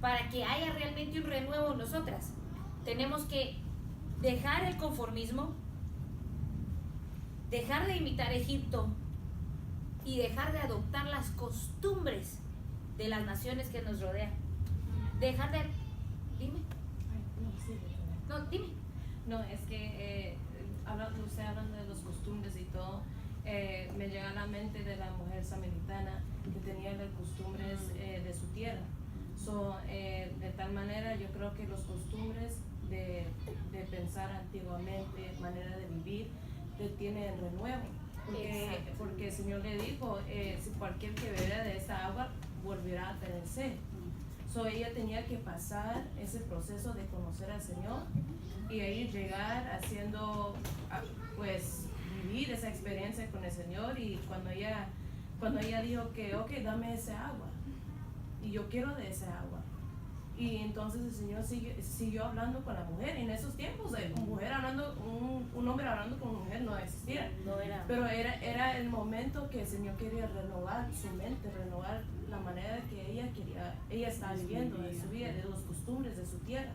para que haya realmente un renuevo en nosotras, tenemos que dejar el conformismo, dejar de imitar Egipto y dejar de adoptar las costumbres de las naciones que nos rodean. Dejar de... Dime. No, dime. No, es que usted hablando de las costumbres y todo, me llega a la mente de la mujer samaritana que tenía las costumbres de su tierra. De tal manera, yo creo que las costumbres de pensar antiguamente, manera de vivir, tienen renuevo. Porque el Señor le dijo: si cualquier que beba de esta agua volverá a tener sed. Ella tenía que pasar ese proceso de conocer al Señor y ahí llegar haciendo, pues, vivir esa experiencia con el Señor. Y cuando ella dijo que, ok, dame esa agua, y yo quiero de esa agua. Y entonces el Señor siguió hablando con la mujer. Y en esos tiempos, un hombre hablando con una mujer no existía. No era. Pero era el momento que el Señor quería renovar su mente, renovar la manera que ella estaba viviendo de su vida, de las costumbres de su tierra.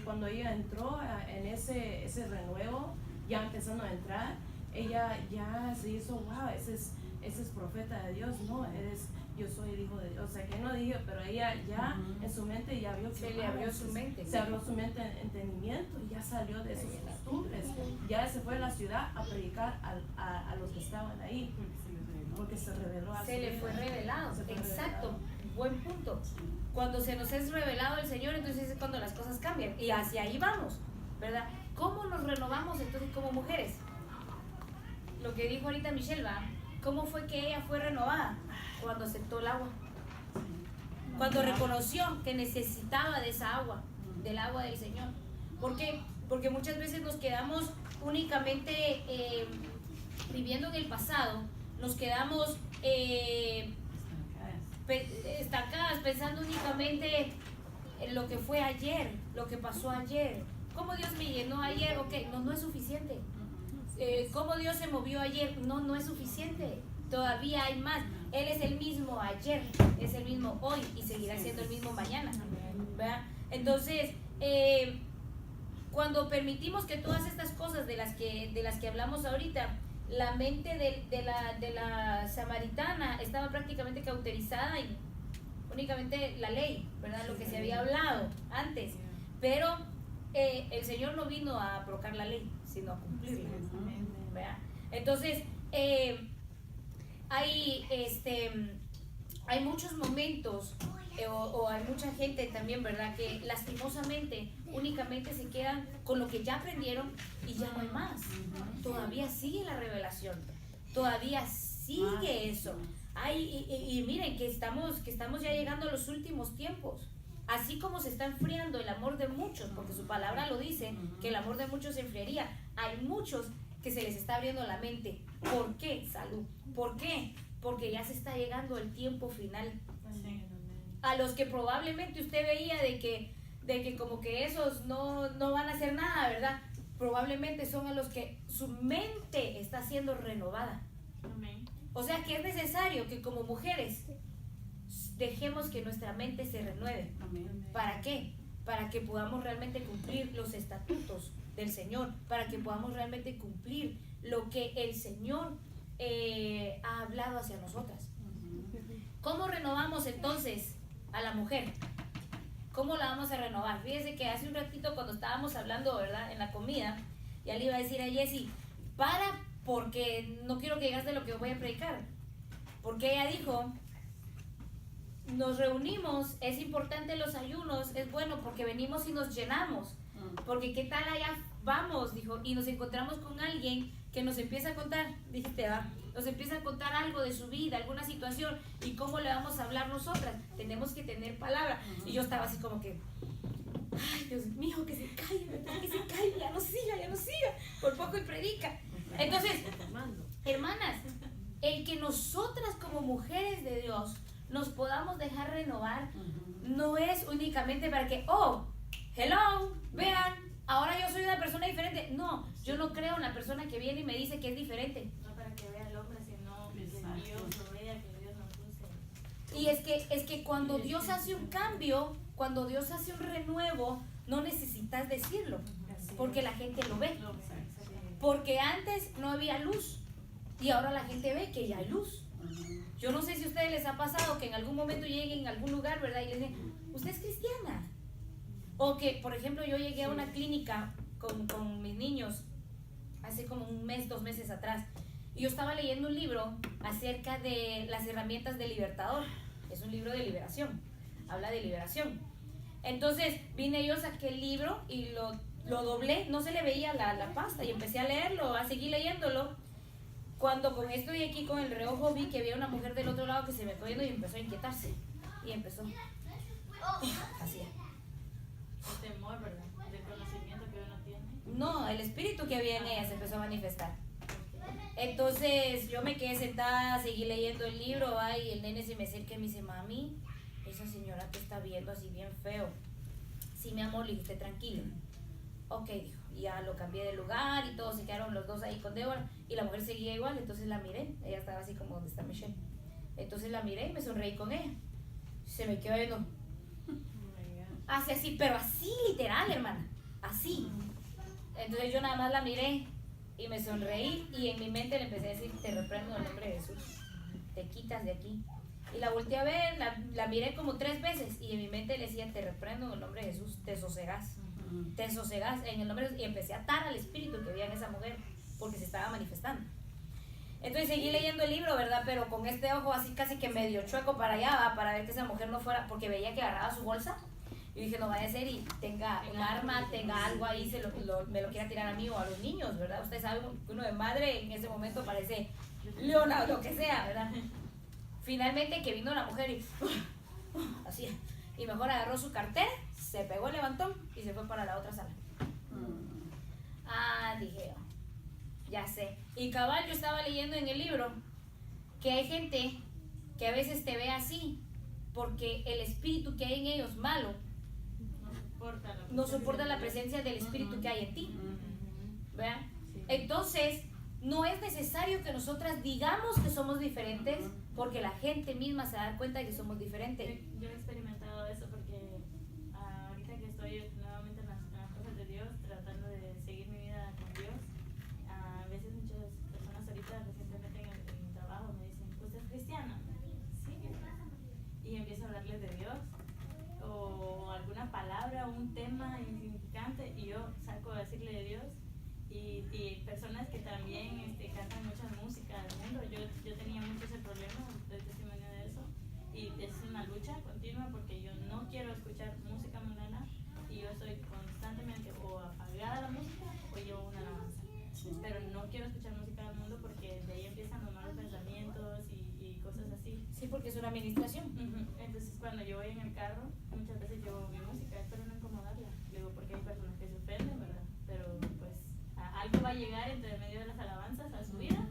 Cuando ella entró en ese renuevo, ya empezando a entrar, ella ya se hizo: wow, ese es profeta de Dios, no, yo soy el hijo de Dios. O sea, que no dijo, pero ella ya en su mente ya vio que se le abrió su mente. Se abrió su mente en entendimiento y ya salió de esas costumbres. Ya se fue a la ciudad a predicar a los que estaban ahí. Porque se reveló a Se le fue revelado. Exacto, buen punto. Cuando se nos es revelado el Señor, entonces es cuando las cosas cambian. Y hacia ahí vamos, ¿verdad? ¿Cómo nos renovamos entonces como mujeres? Lo que dijo ahorita Michelle, ¿va? ¿Cómo fue que ella fue renovada? Cuando aceptó el agua. Cuando reconoció que necesitaba de esa agua, del agua del Señor. ¿Por qué? Porque muchas veces nos quedamos únicamente viviendo en el pasado, nos quedamos estancadas, pensando únicamente en lo que fue ayer, lo que pasó ayer. ¿Cómo Dios me llenó ayer? Ok, no es suficiente. ¿Cómo Dios se movió ayer? No es suficiente. Todavía hay más. Él es el mismo ayer, es el mismo hoy y seguirá siendo el mismo mañana, ¿verdad? Entonces, cuando permitimos que todas estas cosas de las que hablamos ahorita, la mente de la samaritana estaba prácticamente cauterizada y únicamente la ley, ¿verdad? Lo que se había hablado antes. Pero el Señor no vino a abrogar la ley, sino a cumplirla, ¿verdad? Entonces, hay muchos momentos o hay mucha gente también, ¿verdad? Que lastimosamente únicamente se quedan con lo que ya aprendieron y ya no hay más. Todavía sigue la revelación, todavía sigue eso. Y miren que estamos ya llegando a los últimos tiempos. Así como se está enfriando el amor de muchos, porque su palabra lo dice, que el amor de muchos se enfriaría, hay muchos que se les está abriendo la mente. ¿Por qué? Salud. ¿Por qué? Porque ya se está llegando el tiempo final. A los que probablemente usted veía de que como que esos no van a hacer nada, ¿verdad? Probablemente son a los que su mente está siendo renovada. O sea que es necesario que como mujeres dejemos que nuestra mente se renueve. ¿Para qué? Para que podamos realmente cumplir los estatutos del Señor, para que podamos realmente cumplir lo que el Señor ha hablado hacia nosotras. ¿Cómo renovamos entonces a la mujer? ¿Cómo la vamos a renovar? Fíjese que hace un ratito cuando estábamos hablando, ¿verdad? En la comida, ya le iba a decir a Jessie, porque no quiero que digas de lo que voy a predicar. Porque ella dijo, nos reunimos, es importante los ayunos, es bueno porque venimos y nos llenamos. Porque qué tal allá vamos, dijo, y nos encontramos con alguien que nos empieza a contar, dijiste, nos empieza a contar algo de su vida, alguna situación, y cómo le vamos a hablar nosotras. Tenemos que tener palabra. Y yo estaba así como que, ay, Dios mío, que se calle, ¿verdad? Que se calle, ya no siga, por poco y predica. Entonces, hermanas, el que nosotras como mujeres de Dios nos podamos dejar renovar, no es únicamente para que, hello, vean, ahora yo soy una persona diferente. No, yo no creo en la persona que viene y me dice que es diferente. No para que vea el hombre, sino que Dios lo vea, que Dios nos use. Y es que cuando Dios hace un cambio, cuando Dios hace un renuevo, no necesitas decirlo, porque la gente lo ve. Porque antes no había luz y ahora la gente ve que ya hay luz. Yo no sé si a ustedes les ha pasado que en algún momento lleguen a algún lugar, ¿verdad? Y les dicen, ¿usted es cristiana? O que, por ejemplo, yo llegué a una clínica con mis niños hace como 1 mes, 2 meses atrás. Y yo estaba leyendo un libro acerca de las herramientas del libertador. Es un libro de liberación. Habla de liberación. Entonces vine yo, saqué el libro y lo doblé. No se le veía la pasta y empecé a leerlo, a seguir leyéndolo. Cuando con esto y aquí con el reojo vi que había una mujer del otro lado que se me quedó viendo y empezó a inquietarse. Y empezó así. El temor, ¿verdad? Del conocimiento que uno tiene. No, el espíritu que había en ella se empezó a manifestar. Entonces yo me quedé sentada, seguí leyendo el libro, y el nene se me acerca y me dice, mami, esa señora te está viendo así bien feo. Sí, mi amor, le dije, tranquilo. Ok, dijo, y ya lo cambié de lugar y todos se quedaron los dos ahí con Débora y la mujer seguía igual, entonces la miré, ella estaba así como donde está Michelle. Entonces la miré y me sonreí con ella. Se me quedó viendo. Así, pero así literal, hermana, así. Entonces yo nada más la miré y me sonreí y en mi mente le empecé a decir, te reprendo en el nombre de Jesús, te quitas de aquí. Y la volteé a ver, la miré como 3 veces y en mi mente le decía, te reprendo en el nombre de Jesús, te sosegas en el nombre de Jesús. Y empecé a atar al espíritu que había en esa mujer porque se estaba manifestando. Entonces seguí leyendo el libro, ¿verdad? Pero con este ojo así casi que medio chueco para allá, para ver que esa mujer no fuera, porque veía que agarraba su bolsa. Y dije, no vaya a ser y tenga un arma, tenga algo ahí, me lo quiera tirar a mí o a los niños, ¿verdad? Usted sabe que uno de madre en ese momento parece leona o lo que sea, ¿verdad? Finalmente que vino la mujer y así, y mejor agarró su cartera, se pegó el levantón y se fue para la otra sala. Dije yo, ya sé. Y cabal, yo estaba leyendo en el libro que hay gente que a veces te ve así porque el espíritu que hay en ellos malo no soporta la presencia del espíritu que hay en ti, ¿verdad? Entonces no es necesario que nosotras digamos que somos diferentes, porque la gente misma se da cuenta de que somos diferentes. Yo he experimentado eso porque ahorita que estoy nuevamente en las cosas de Dios, fuera un tema insignificante y yo saco a decirle de Dios. Y personas que también cantan mucha música del mundo. Yo tenía mucho ese problema, doy testimonio de eso. Y es una lucha continua porque yo no quiero escuchar música mundana y yo estoy constantemente o apagada a la música o llevo una alabanza. Sí. Pero no quiero escuchar música del mundo porque de ahí empiezan los malos pensamientos y cosas así. Sí, porque es una administración. Entonces cuando yo voy en el carro, muchas veces llevo mi música, espero no incomodarla. Digo, porque hay personas que se ofenden, ¿verdad? Pero pues algo va a llegar entre medio de las alabanzas a su vida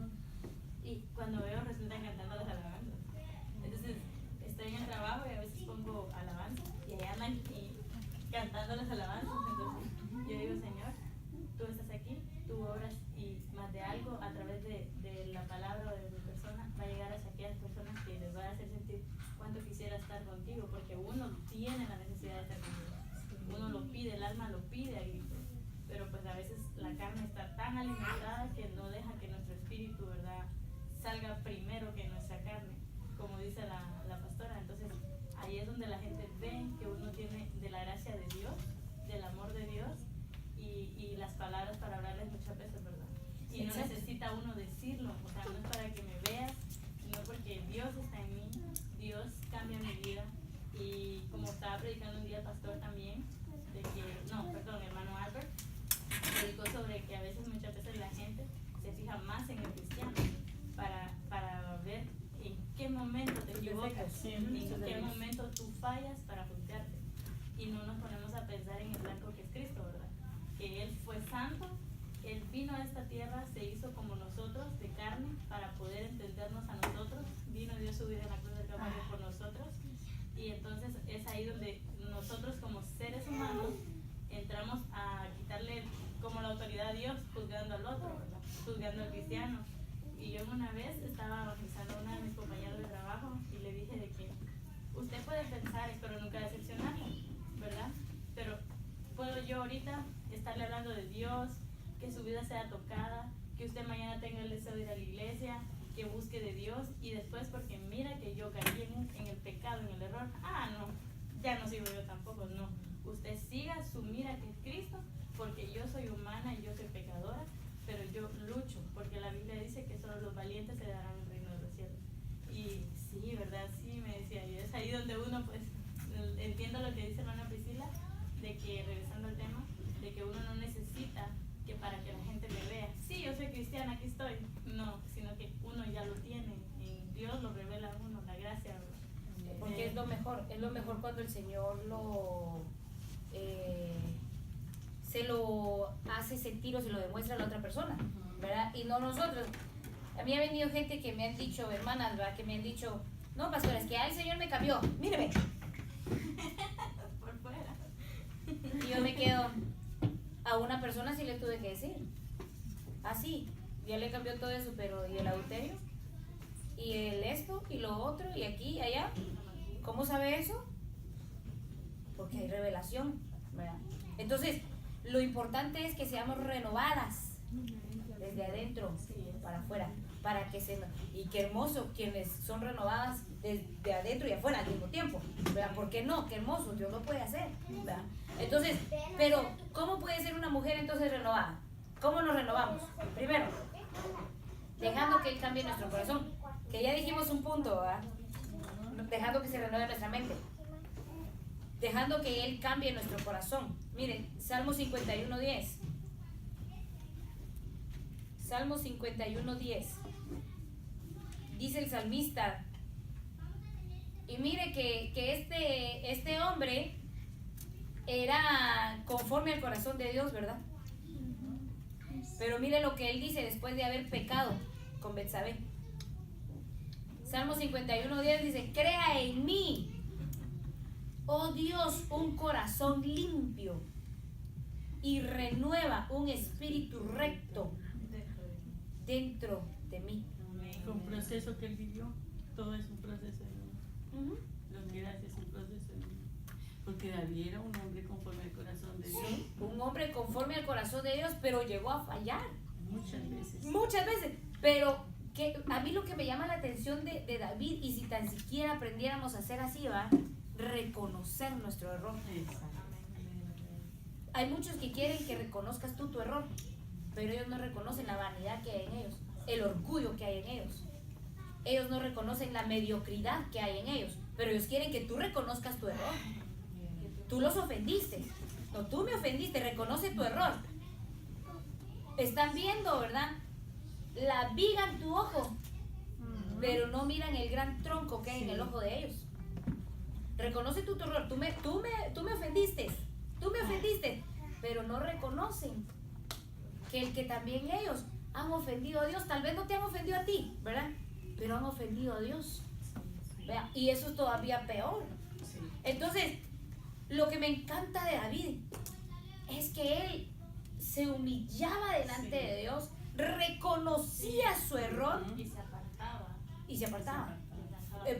y cuando veo resultan cantando las alabanzas. Entonces estoy en el trabajo y a veces pongo alabanzas y ahí andan cantando las alabanzas. Entonces yo digo, Señor, tú estás aquí, tú obras y más de algo a través de la palabra o de tu persona va a llegar hacia aquellas personas que les va a hacer sentir cuánto quisiera estar contigo, porque uno tiene la necesidad de estar contigo, uno lo pide, el alma lo pide a gritos, pero pues a veces la carne está tan alimentada que no deja que nuestro espíritu, ¿verdad?, salga primero que nuestra carne, como dice la pastora. Entonces ahí es donde la gente ve que uno tiene de la gracia de Dios, del amor de Dios y las palabras para hablarles muchas veces, ¿verdad? Y no necesita uno decirlo, o sea, no es para que me veas, sino porque Dios está en mí, Dios cambia mi vida. Y como estaba predicando un día el pastor también, hermano Albert, predicó sobre que a veces, muchas veces la gente se fija más en el cristiano para ver en qué momento te equivocas, en qué momento tú fallas para juzgarte. Y no nos ponemos a pensar en el blanco que es Cristo, ¿verdad? Que Él fue santo, Él vino a esta tierra, se hizo como nosotros, de carne, para poder entendernos a nosotros. Vino Dios su vida en la cruz del Calvario por nosotros. Y entonces es ahí donde nosotros como seres humanos entramos a quitarle como la autoridad a Dios, juzgando al otro, ¿verdad?, juzgando al cristiano. Y yo una vez estaba bautizando a una de mis compañeros de trabajo y le dije de que usted puede pensar, espero nunca decepcionarlo, ¿verdad? Pero puedo yo ahorita estarle hablando de Dios, que su vida sea tocada, que usted mañana tenga el deseo de ir a la iglesia, que busque de Dios, y después porque mira que yo caí en el pecado, en el error, no, ya no sigo yo tampoco, no. Usted siga su mira que es Cristo, porque yo soy humana y yo soy pecadora, pero yo lucho, porque la Biblia dice que solo los valientes se darán el reino de los cielos. Y sí, ¿verdad? Sí, me decía, y es ahí donde uno pues entiendo lo que dice hermana Priscila, de que, regresando al tema, de que uno no necesita que para que la gente me vea, sí, yo soy cristiana, aquí estoy, no, sino que uno ya lo tiene, y Dios lo revela a uno, la gracia. Porque es lo mejor cuando el Señor se lo hace sentir o se lo demuestra a la otra persona, ¿verdad? Y no nosotros. A mí ha venido gente que me han dicho, hermanas, ¿verdad?, que me han dicho, no, pastor, es que el Señor me cambió, míreme. Por fuera. Y yo me quedo, a una persona sí le tuve que decir, así, ya le cambió todo eso, pero ¿y el adulterio? ¿Y el esto? ¿Y lo otro? ¿Y aquí y allá? ¿Cómo sabe eso? Porque hay revelación, ¿verdad? Entonces, lo importante es que seamos renovadas desde adentro para afuera, para que y qué hermoso quienes son renovadas desde adentro y afuera al mismo tiempo, ¿verdad? ¿Por qué no? Qué hermoso, Dios lo puede hacer, ¿verdad? Entonces, pero ¿cómo puede ser una mujer entonces renovada? ¿Cómo nos renovamos? Primero, dejando que Él cambie nuestro corazón, que ya dijimos un punto, ¿verdad? Dejando que se renueve nuestra mente, dejando que Él cambie nuestro corazón. Miren, Salmo 51:10. Salmo 51:10. Dice el salmista, y mire que este hombre era conforme al corazón de Dios, ¿verdad? Pero mire lo que él dice después de haber pecado con Betsabé. Salmo 51:10 dice, crea en mí, oh Dios, un corazón limpio y renueva un espíritu recto dentro de mí. Fue un proceso que él vivió, todo es un proceso de uno. Lo que era es un proceso de uno. Porque David era un hombre conforme al corazón de Dios. Sí, un hombre conforme al corazón de Dios, pero llegó a fallar. Muchas veces. Pero que a mí lo que me llama la atención de David, y si tan siquiera aprendiéramos a hacer así, va, reconocer nuestro error. hay muchos que quieren que reconozcas tú tu error, pero ellos no reconocen la vanidad que hay en ellos, el orgullo que hay en ellos. Ellos no reconocen la mediocridad que hay en ellos, pero ellos quieren que tú reconozcas tu error. Tú los ofendiste. No, tú me ofendiste, reconoce tu error. Están viendo, ¿verdad? La viga en tu ojo, pero no miran el gran tronco que hay en el ojo de ellos. Reconoce tu error. Tú me ofendiste. Tú me ofendiste. Pero no reconocen que también ellos han ofendido a Dios. Tal vez no te han ofendido a ti, ¿verdad? Pero han ofendido a Dios. ¿Vea? Y eso es todavía peor. Entonces, lo que me encanta de David es que él se humillaba delante de Dios, reconocía su error y se apartaba.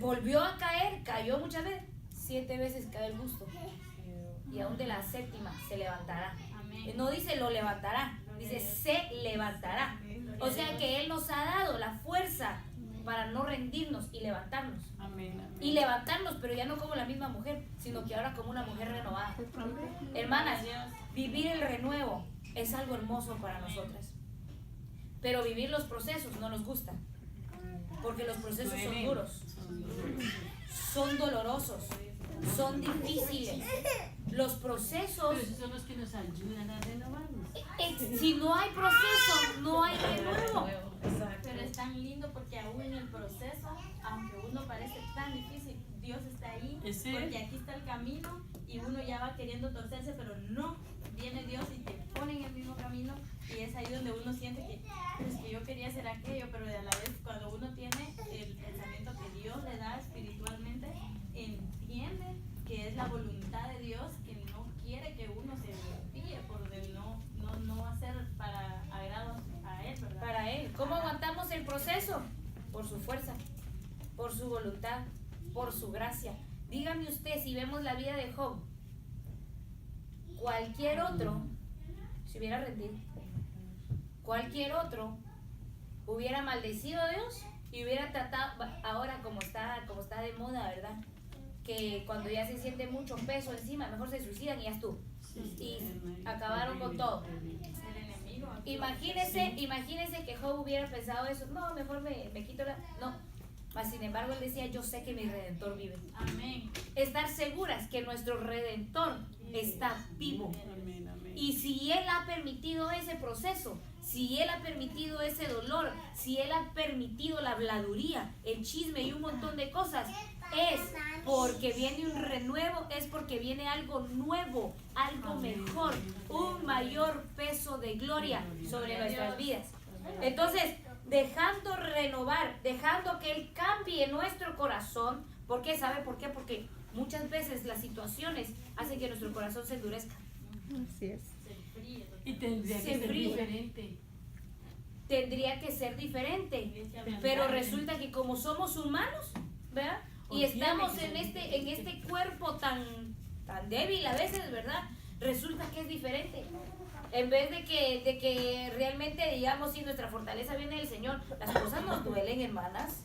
Volvió a caer, cayó muchas veces, 7 veces cae el justo. Y aún de la 7ª se levantará. Amén. No dice lo levantará, dice se levantará. O sea que Él nos ha dado la fuerza para no rendirnos y levantarnos. Amén, amén. Y levantarnos, pero ya no como la misma mujer, sino que ahora como una mujer renovada. Hermanas, vivir el renuevo es algo hermoso para nosotras. Pero vivir los procesos no nos gusta. Porque los procesos son duros, son dolorosos, son difíciles. Los procesos, Pero esos son los que nos ayudan a renovarnos. si no hay proceso, no hay renuevo. Pero es tan lindo porque aún en el proceso, aunque uno parece tan difícil, Dios está ahí, ¿Ese? porque aquí está el camino y uno ya va queriendo torcerse, pero no, viene Dios y te pone en el mismo camino y es ahí donde uno siente que, pues, que yo quería hacer aquello, pero a la vez cuando uno tiene el pensamiento que Dios le da espiritualmente, entiende que es la voluntad de Dios, que no quiere que uno se desvíe por el no hacer para agrado a Él, ¿verdad? Para Él, ¿cómo aguantamos el proceso? Por su fuerza, por su voluntad, por su gracia. Dígame usted, si vemos la vida de Job, cualquier otro se hubiera rendido. Cualquier otro hubiera maldecido a Dios y hubiera tratado, ahora como está de moda, ¿verdad? Que cuando ya se siente mucho peso encima, mejor se suicidan y ya estuvo. Y acabaron con todo. El enemigo. Imagínese que Job hubiera pensado eso. No, mejor me quito la... No. Mas sin embargo él decía, yo sé que mi Redentor vive. Amén. Estar seguras que nuestro Redentor está vivo. Amén, amén. Y si Él ha permitido ese proceso, si Él ha permitido ese dolor, si Él ha permitido la habladuría, el chisme y un montón de cosas, es porque viene un renuevo, es porque viene algo nuevo, algo mejor, un mayor peso de gloria sobre nuestras vidas. Entonces, dejando renovar, dejando que Él cambie nuestro corazón, ¿por qué? ¿Sabe por qué? Porque muchas veces las situaciones hacen que nuestro corazón se endurezca. Así es. Se fríe. Y tendría que Se ser fríe. diferente. Tendría que ser diferente, pero resulta que como somos humanos, ¿verdad? Y estamos en este cuerpo tan débil a veces, ¿verdad? Resulta que es diferente. En vez de que realmente digamos, si nuestra fortaleza viene del Señor, las cosas nos duelen, hermanas.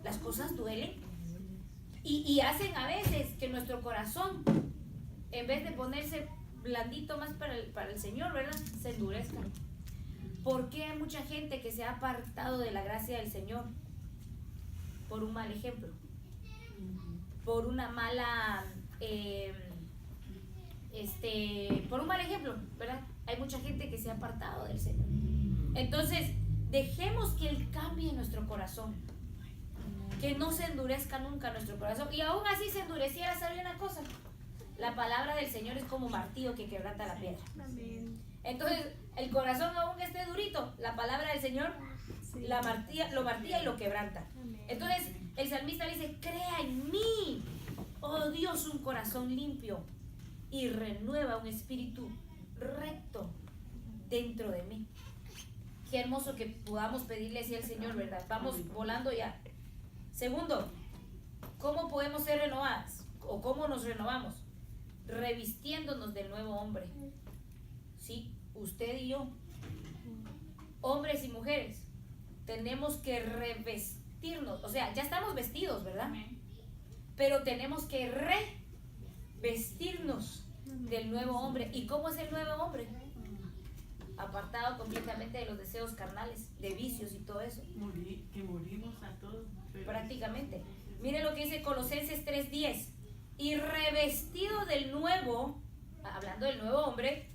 Las cosas duelen. Y hacen a veces que nuestro corazón, en vez de ponerse blandito más para el Señor, ¿verdad? Se endurezca. ¿Por qué hay mucha gente que se ha apartado de la gracia del Señor? Por un mal ejemplo. Por una mala... por un mal ejemplo, ¿verdad? Hay mucha gente que se ha apartado del Señor. Entonces, dejemos que Él cambie nuestro corazón. Que no se endurezca nunca nuestro corazón. Y aún así se endureciera, ¿sabe una cosa? La palabra del Señor es como martillo que quebranta la piedra. Entonces, el corazón aún esté durito, la palabra del Señor lo martilla y lo quebranta. Entonces, el salmista dice, crea en mí, oh Dios, un corazón limpio y renueva un espíritu recto dentro de mí. Qué hermoso que podamos pedirle así al Señor, ¿verdad? Vamos volando ya. Segundo, ¿cómo podemos ser renovadas? ¿O cómo nos renovamos? Revistiéndonos del nuevo hombre. Sí, usted y yo, hombres y mujeres, tenemos que revestirnos. O sea, ya estamos vestidos, ¿verdad? Amén. Pero tenemos que revestirnos del nuevo hombre. ¿Y cómo es el nuevo hombre? Apartado completamente de los deseos carnales, de vicios y todo eso. Que morimos a todos. Prácticamente. Mire lo que dice Colosenses 3:10. Y revestido del nuevo, hablando del nuevo hombre,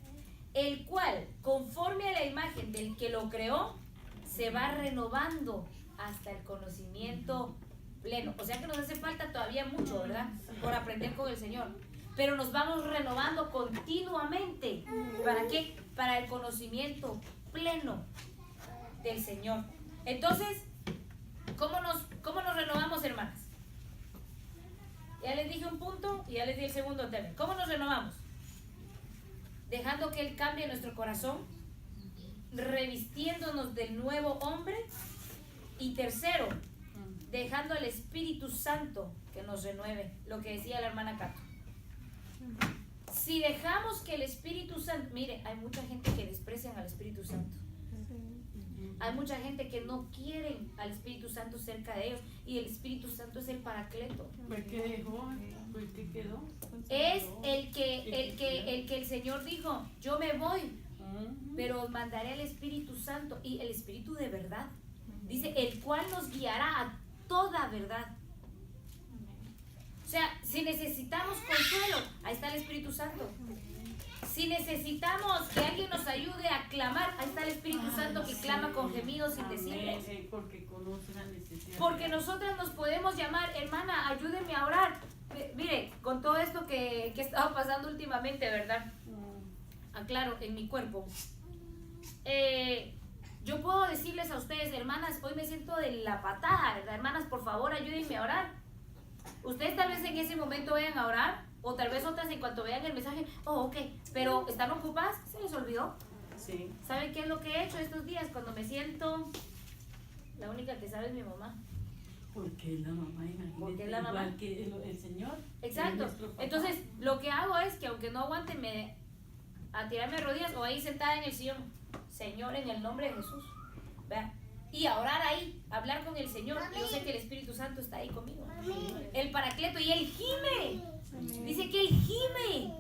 el cual, conforme a la imagen del que lo creó, se va renovando hasta el conocimiento pleno. O sea que nos hace falta todavía mucho, ¿verdad? Por aprender con el Señor. Pero nos vamos renovando continuamente. ¿Para qué? Para el conocimiento pleno del Señor. Entonces, ¿cómo nos renovamos, hermanas? Ya les dije un punto y ya les di el segundo tema. ¿Cómo nos renovamos? Dejando que Él cambie nuestro corazón, revistiéndonos del nuevo hombre, y tercero, dejando al Espíritu Santo que nos renueve, lo que decía la hermana Cato. Si dejamos que el Espíritu Santo, mire, hay mucha gente que desprecian al Espíritu Santo. Hay mucha gente que no quieren al Espíritu Santo cerca de ellos, y el Espíritu Santo es el Paracleto. ¿Por qué dejó? ¿Por qué quedó? Es el que el Señor dijo, yo me voy, pero os mandaré al Espíritu Santo, y el Espíritu de verdad. Dice, el cual nos guiará a toda verdad. O sea, si necesitamos consuelo, ahí está el Espíritu Santo. Si necesitamos que alguien nos ayude a clamar, ahí está el Espíritu Santo que clama con gemidos indecibles. Porque conoce la necesidad. Porque nosotras nos podemos llamar, hermana, ayúdeme a orar. Mire, con todo esto que he estado pasando últimamente, ¿verdad? Aclaro, en mi cuerpo. Yo puedo decirles a ustedes, hermanas, hoy me siento de la patada, ¿verdad? Hermanas, por favor, ayúdenme a orar. Ustedes tal vez en ese momento vayan a orar, o tal vez otras en cuanto vean el mensaje, oh, ok, pero ¿están ocupadas? ¿Se les olvidó? Sí. ¿Saben qué es lo que he hecho estos días? Cuando me siento, la única que sabe es mi mamá. Porque es la mamá, imagínate. Porque es la mamá. Igual que el Señor. Exacto. Entonces, lo que hago es que aunque no aguante, a tirarme de rodillas o ahí sentada en el sillón, Señor, en el nombre de Jesús, ¿verdad? Y a orar ahí, a hablar con el Señor. Y yo sé que el Espíritu Santo está ahí conmigo. El Paracleto, y Él gime. Dice que Él gime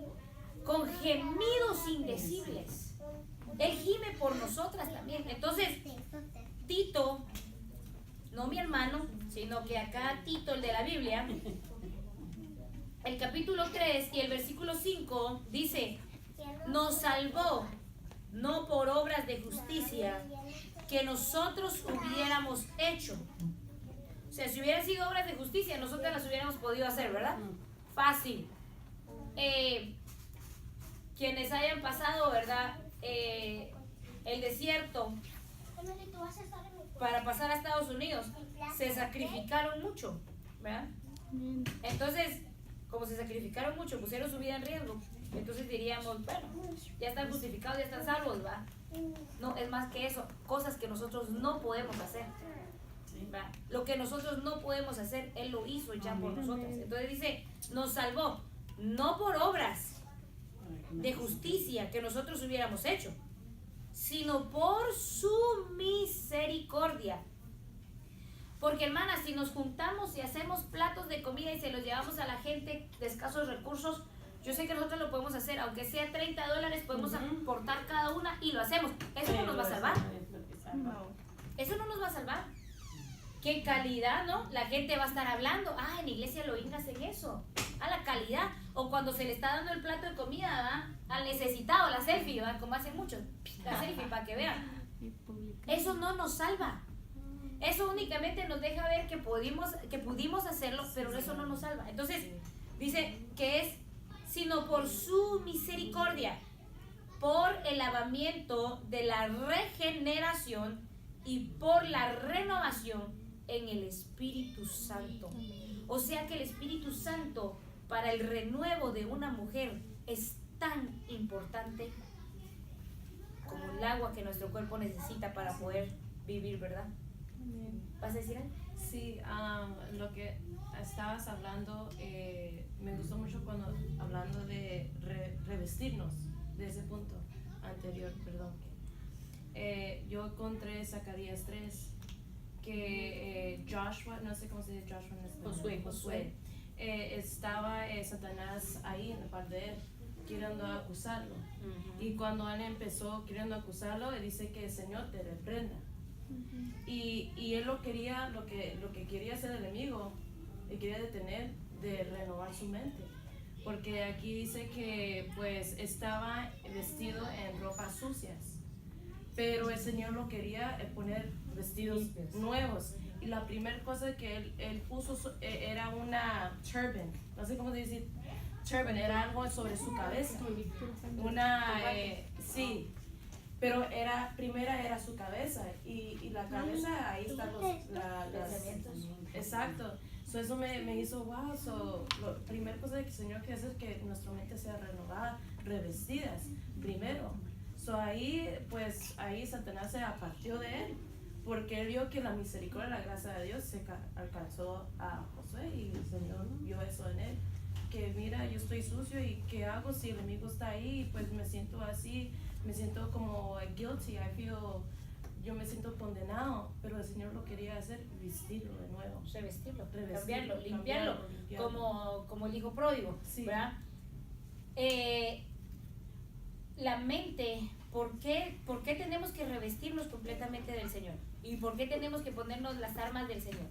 con gemidos indecibles. Él gime por nosotras también. Entonces, Tito, no mi hermano, sino que acá Tito, el de la Biblia, el capítulo 3 y el versículo 5 dice, nos salvó no por obras de justicia que nosotros hubiéramos hecho. O sea, si hubieran sido obras de justicia, nosotros las hubiéramos podido hacer, ¿verdad? Fácil. Quienes hayan pasado, ¿verdad? El desierto para pasar a Estados Unidos, se sacrificaron mucho, ¿verdad? Entonces, como se sacrificaron mucho, pusieron su vida en riesgo, entonces diríamos, bueno, ya están justificados, ya están salvos, ¿va? No, es más que eso, cosas que nosotros no podemos hacer, ¿va? Lo que nosotros no podemos hacer, Él lo hizo ya por nosotros. Entonces dice, nos salvó, no por obras de justicia que nosotros hubiéramos hecho, sino por su misericordia. Porque, hermanas, si nos juntamos y hacemos platos de comida y se los llevamos a la gente de escasos recursos, yo sé que nosotros lo podemos hacer, aunque sea $30, podemos aportar cada una y lo hacemos. Eso no nos va a salvar. Eso no nos va a salvar. ¿Qué calidad, no? La gente va a estar hablando, en la iglesia lo hacen eso. A la calidad. O cuando se le está dando el plato de comida, ¿va? Al necesitado, la selfie, ¿va? Como hacen muchos. La selfie, para que vean. Eso no nos salva. Eso únicamente nos deja ver que pudimos hacerlo, pero eso no nos salva. Entonces, dice que es, sino por su misericordia, por el lavamiento de la regeneración y por la renovación en el Espíritu Santo. O sea que el Espíritu Santo para el renuevo de una mujer es tan importante como el agua que nuestro cuerpo necesita para poder vivir, ¿verdad? ¿Vas a decir algo? Sí, lo que estabas hablando, me gustó mucho cuando hablando de revestirnos, de ese punto anterior, perdón. Yo encontré Zacarías 3, que Joshua, no sé cómo se dice Joshua en español, Josué, estaba Satanás ahí en la parte de él, queriendo acusarlo. Y cuando él empezó queriendo acusarlo, él dice que el Señor te reprenda. Y él lo que quería hacer el enemigo, él quería detener de renovar su mente. Porque aquí dice que pues estaba vestido en ropas sucias. Pero el Señor lo quería poner vestidos nuevos. Y la primera cosa que él puso era una turban. No sé cómo decir turban, era algo sobre su cabeza. Sí. Pero primera era su cabeza. Y la cabeza, ahí están los pensamientos. Exacto. So, eso me hizo wow. La primera cosa que el Señor quiere hacer es que nuestra mente sea renovada, revestidas primero. So, ahí Satanás se apartó de él, porque él vio que la misericordia y la gracia de Dios se alcanzó a Josué, y el Señor vio eso en él, que mira, yo estoy sucio y ¿qué hago si el enemigo está ahí? Pues me siento así, me siento como guilty, yo me siento condenado, pero el Señor lo quería hacer, vestirlo de nuevo. Revestirlo, cambiarlo, limpiarlo, como el hijo pródigo, sí. ¿Verdad? La mente, ¿por qué tenemos que revestirnos completamente del Señor? ¿Y por qué tenemos que ponernos las armas del Señor?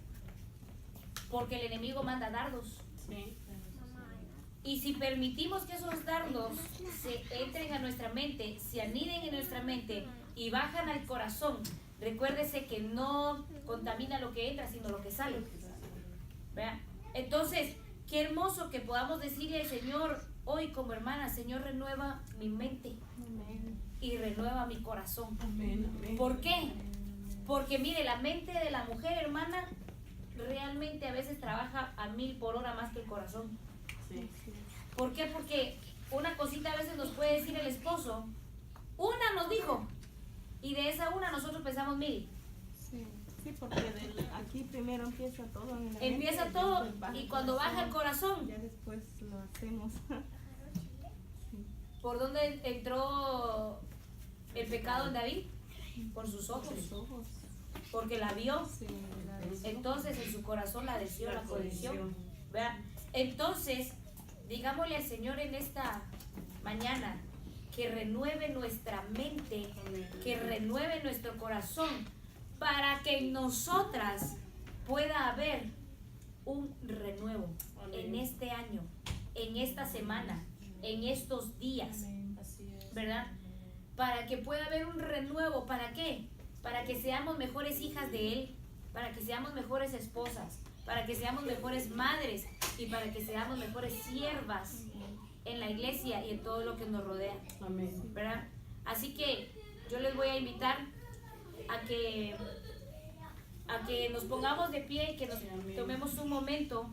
Porque el enemigo manda dardos. Sí. Y si permitimos que esos dardos se entren a nuestra mente, se aniden en nuestra mente y bajan al corazón, recuérdese que no contamina lo que entra, sino lo que sale. ¿Verdad? Entonces, qué hermoso que podamos decirle al Señor hoy como hermana: Señor, renueva mi mente y renueva mi corazón. ¿Por qué? Porque mire, la mente de la mujer, hermana, realmente a veces trabaja a 1000 por hora más que el corazón. Sí. ¿Por qué? Porque una cosita a veces nos puede decir el esposo, una nos dijo, y de esa una nosotros pensamos 1000. Sí, porque aquí primero empieza todo. Empieza todo, y cuando baja el corazón, ya después lo hacemos. ¿por dónde entró el pecado en David? Por sus ojos. Porque la vio. Entonces en su corazón la deseó, la codició. ¿Verdad? Entonces, digámosle al Señor en esta mañana que renueve nuestra mente, que renueve nuestro corazón, para que en nosotras pueda haber un renuevo en este año, en esta semana, en estos días, ¿verdad? Para que pueda haber un renuevo. ¿Para qué? Para que seamos mejores hijas de Él, para que seamos mejores esposas, para que seamos mejores madres y para que seamos mejores siervas en la iglesia y en todo lo que nos rodea. Amén. ¿Verdad? Así que yo les voy a invitar a que nos pongamos de pie y que nos tomemos un momento.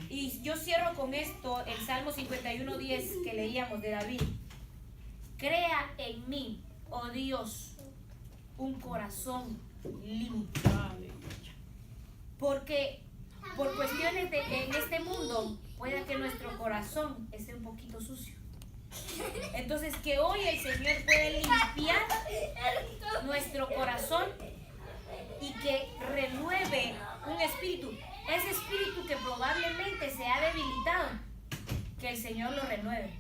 Y yo cierro con esto, el Salmo 51:10 que leíamos de David. Crea en mí, oh Dios, un corazón limpio. Porque por cuestiones en este mundo puede que nuestro corazón esté un poquito sucio. Entonces que hoy el Señor puede limpiar nuestro corazón y que renueve un espíritu. Ese espíritu que probablemente se ha debilitado, que el Señor lo renueve.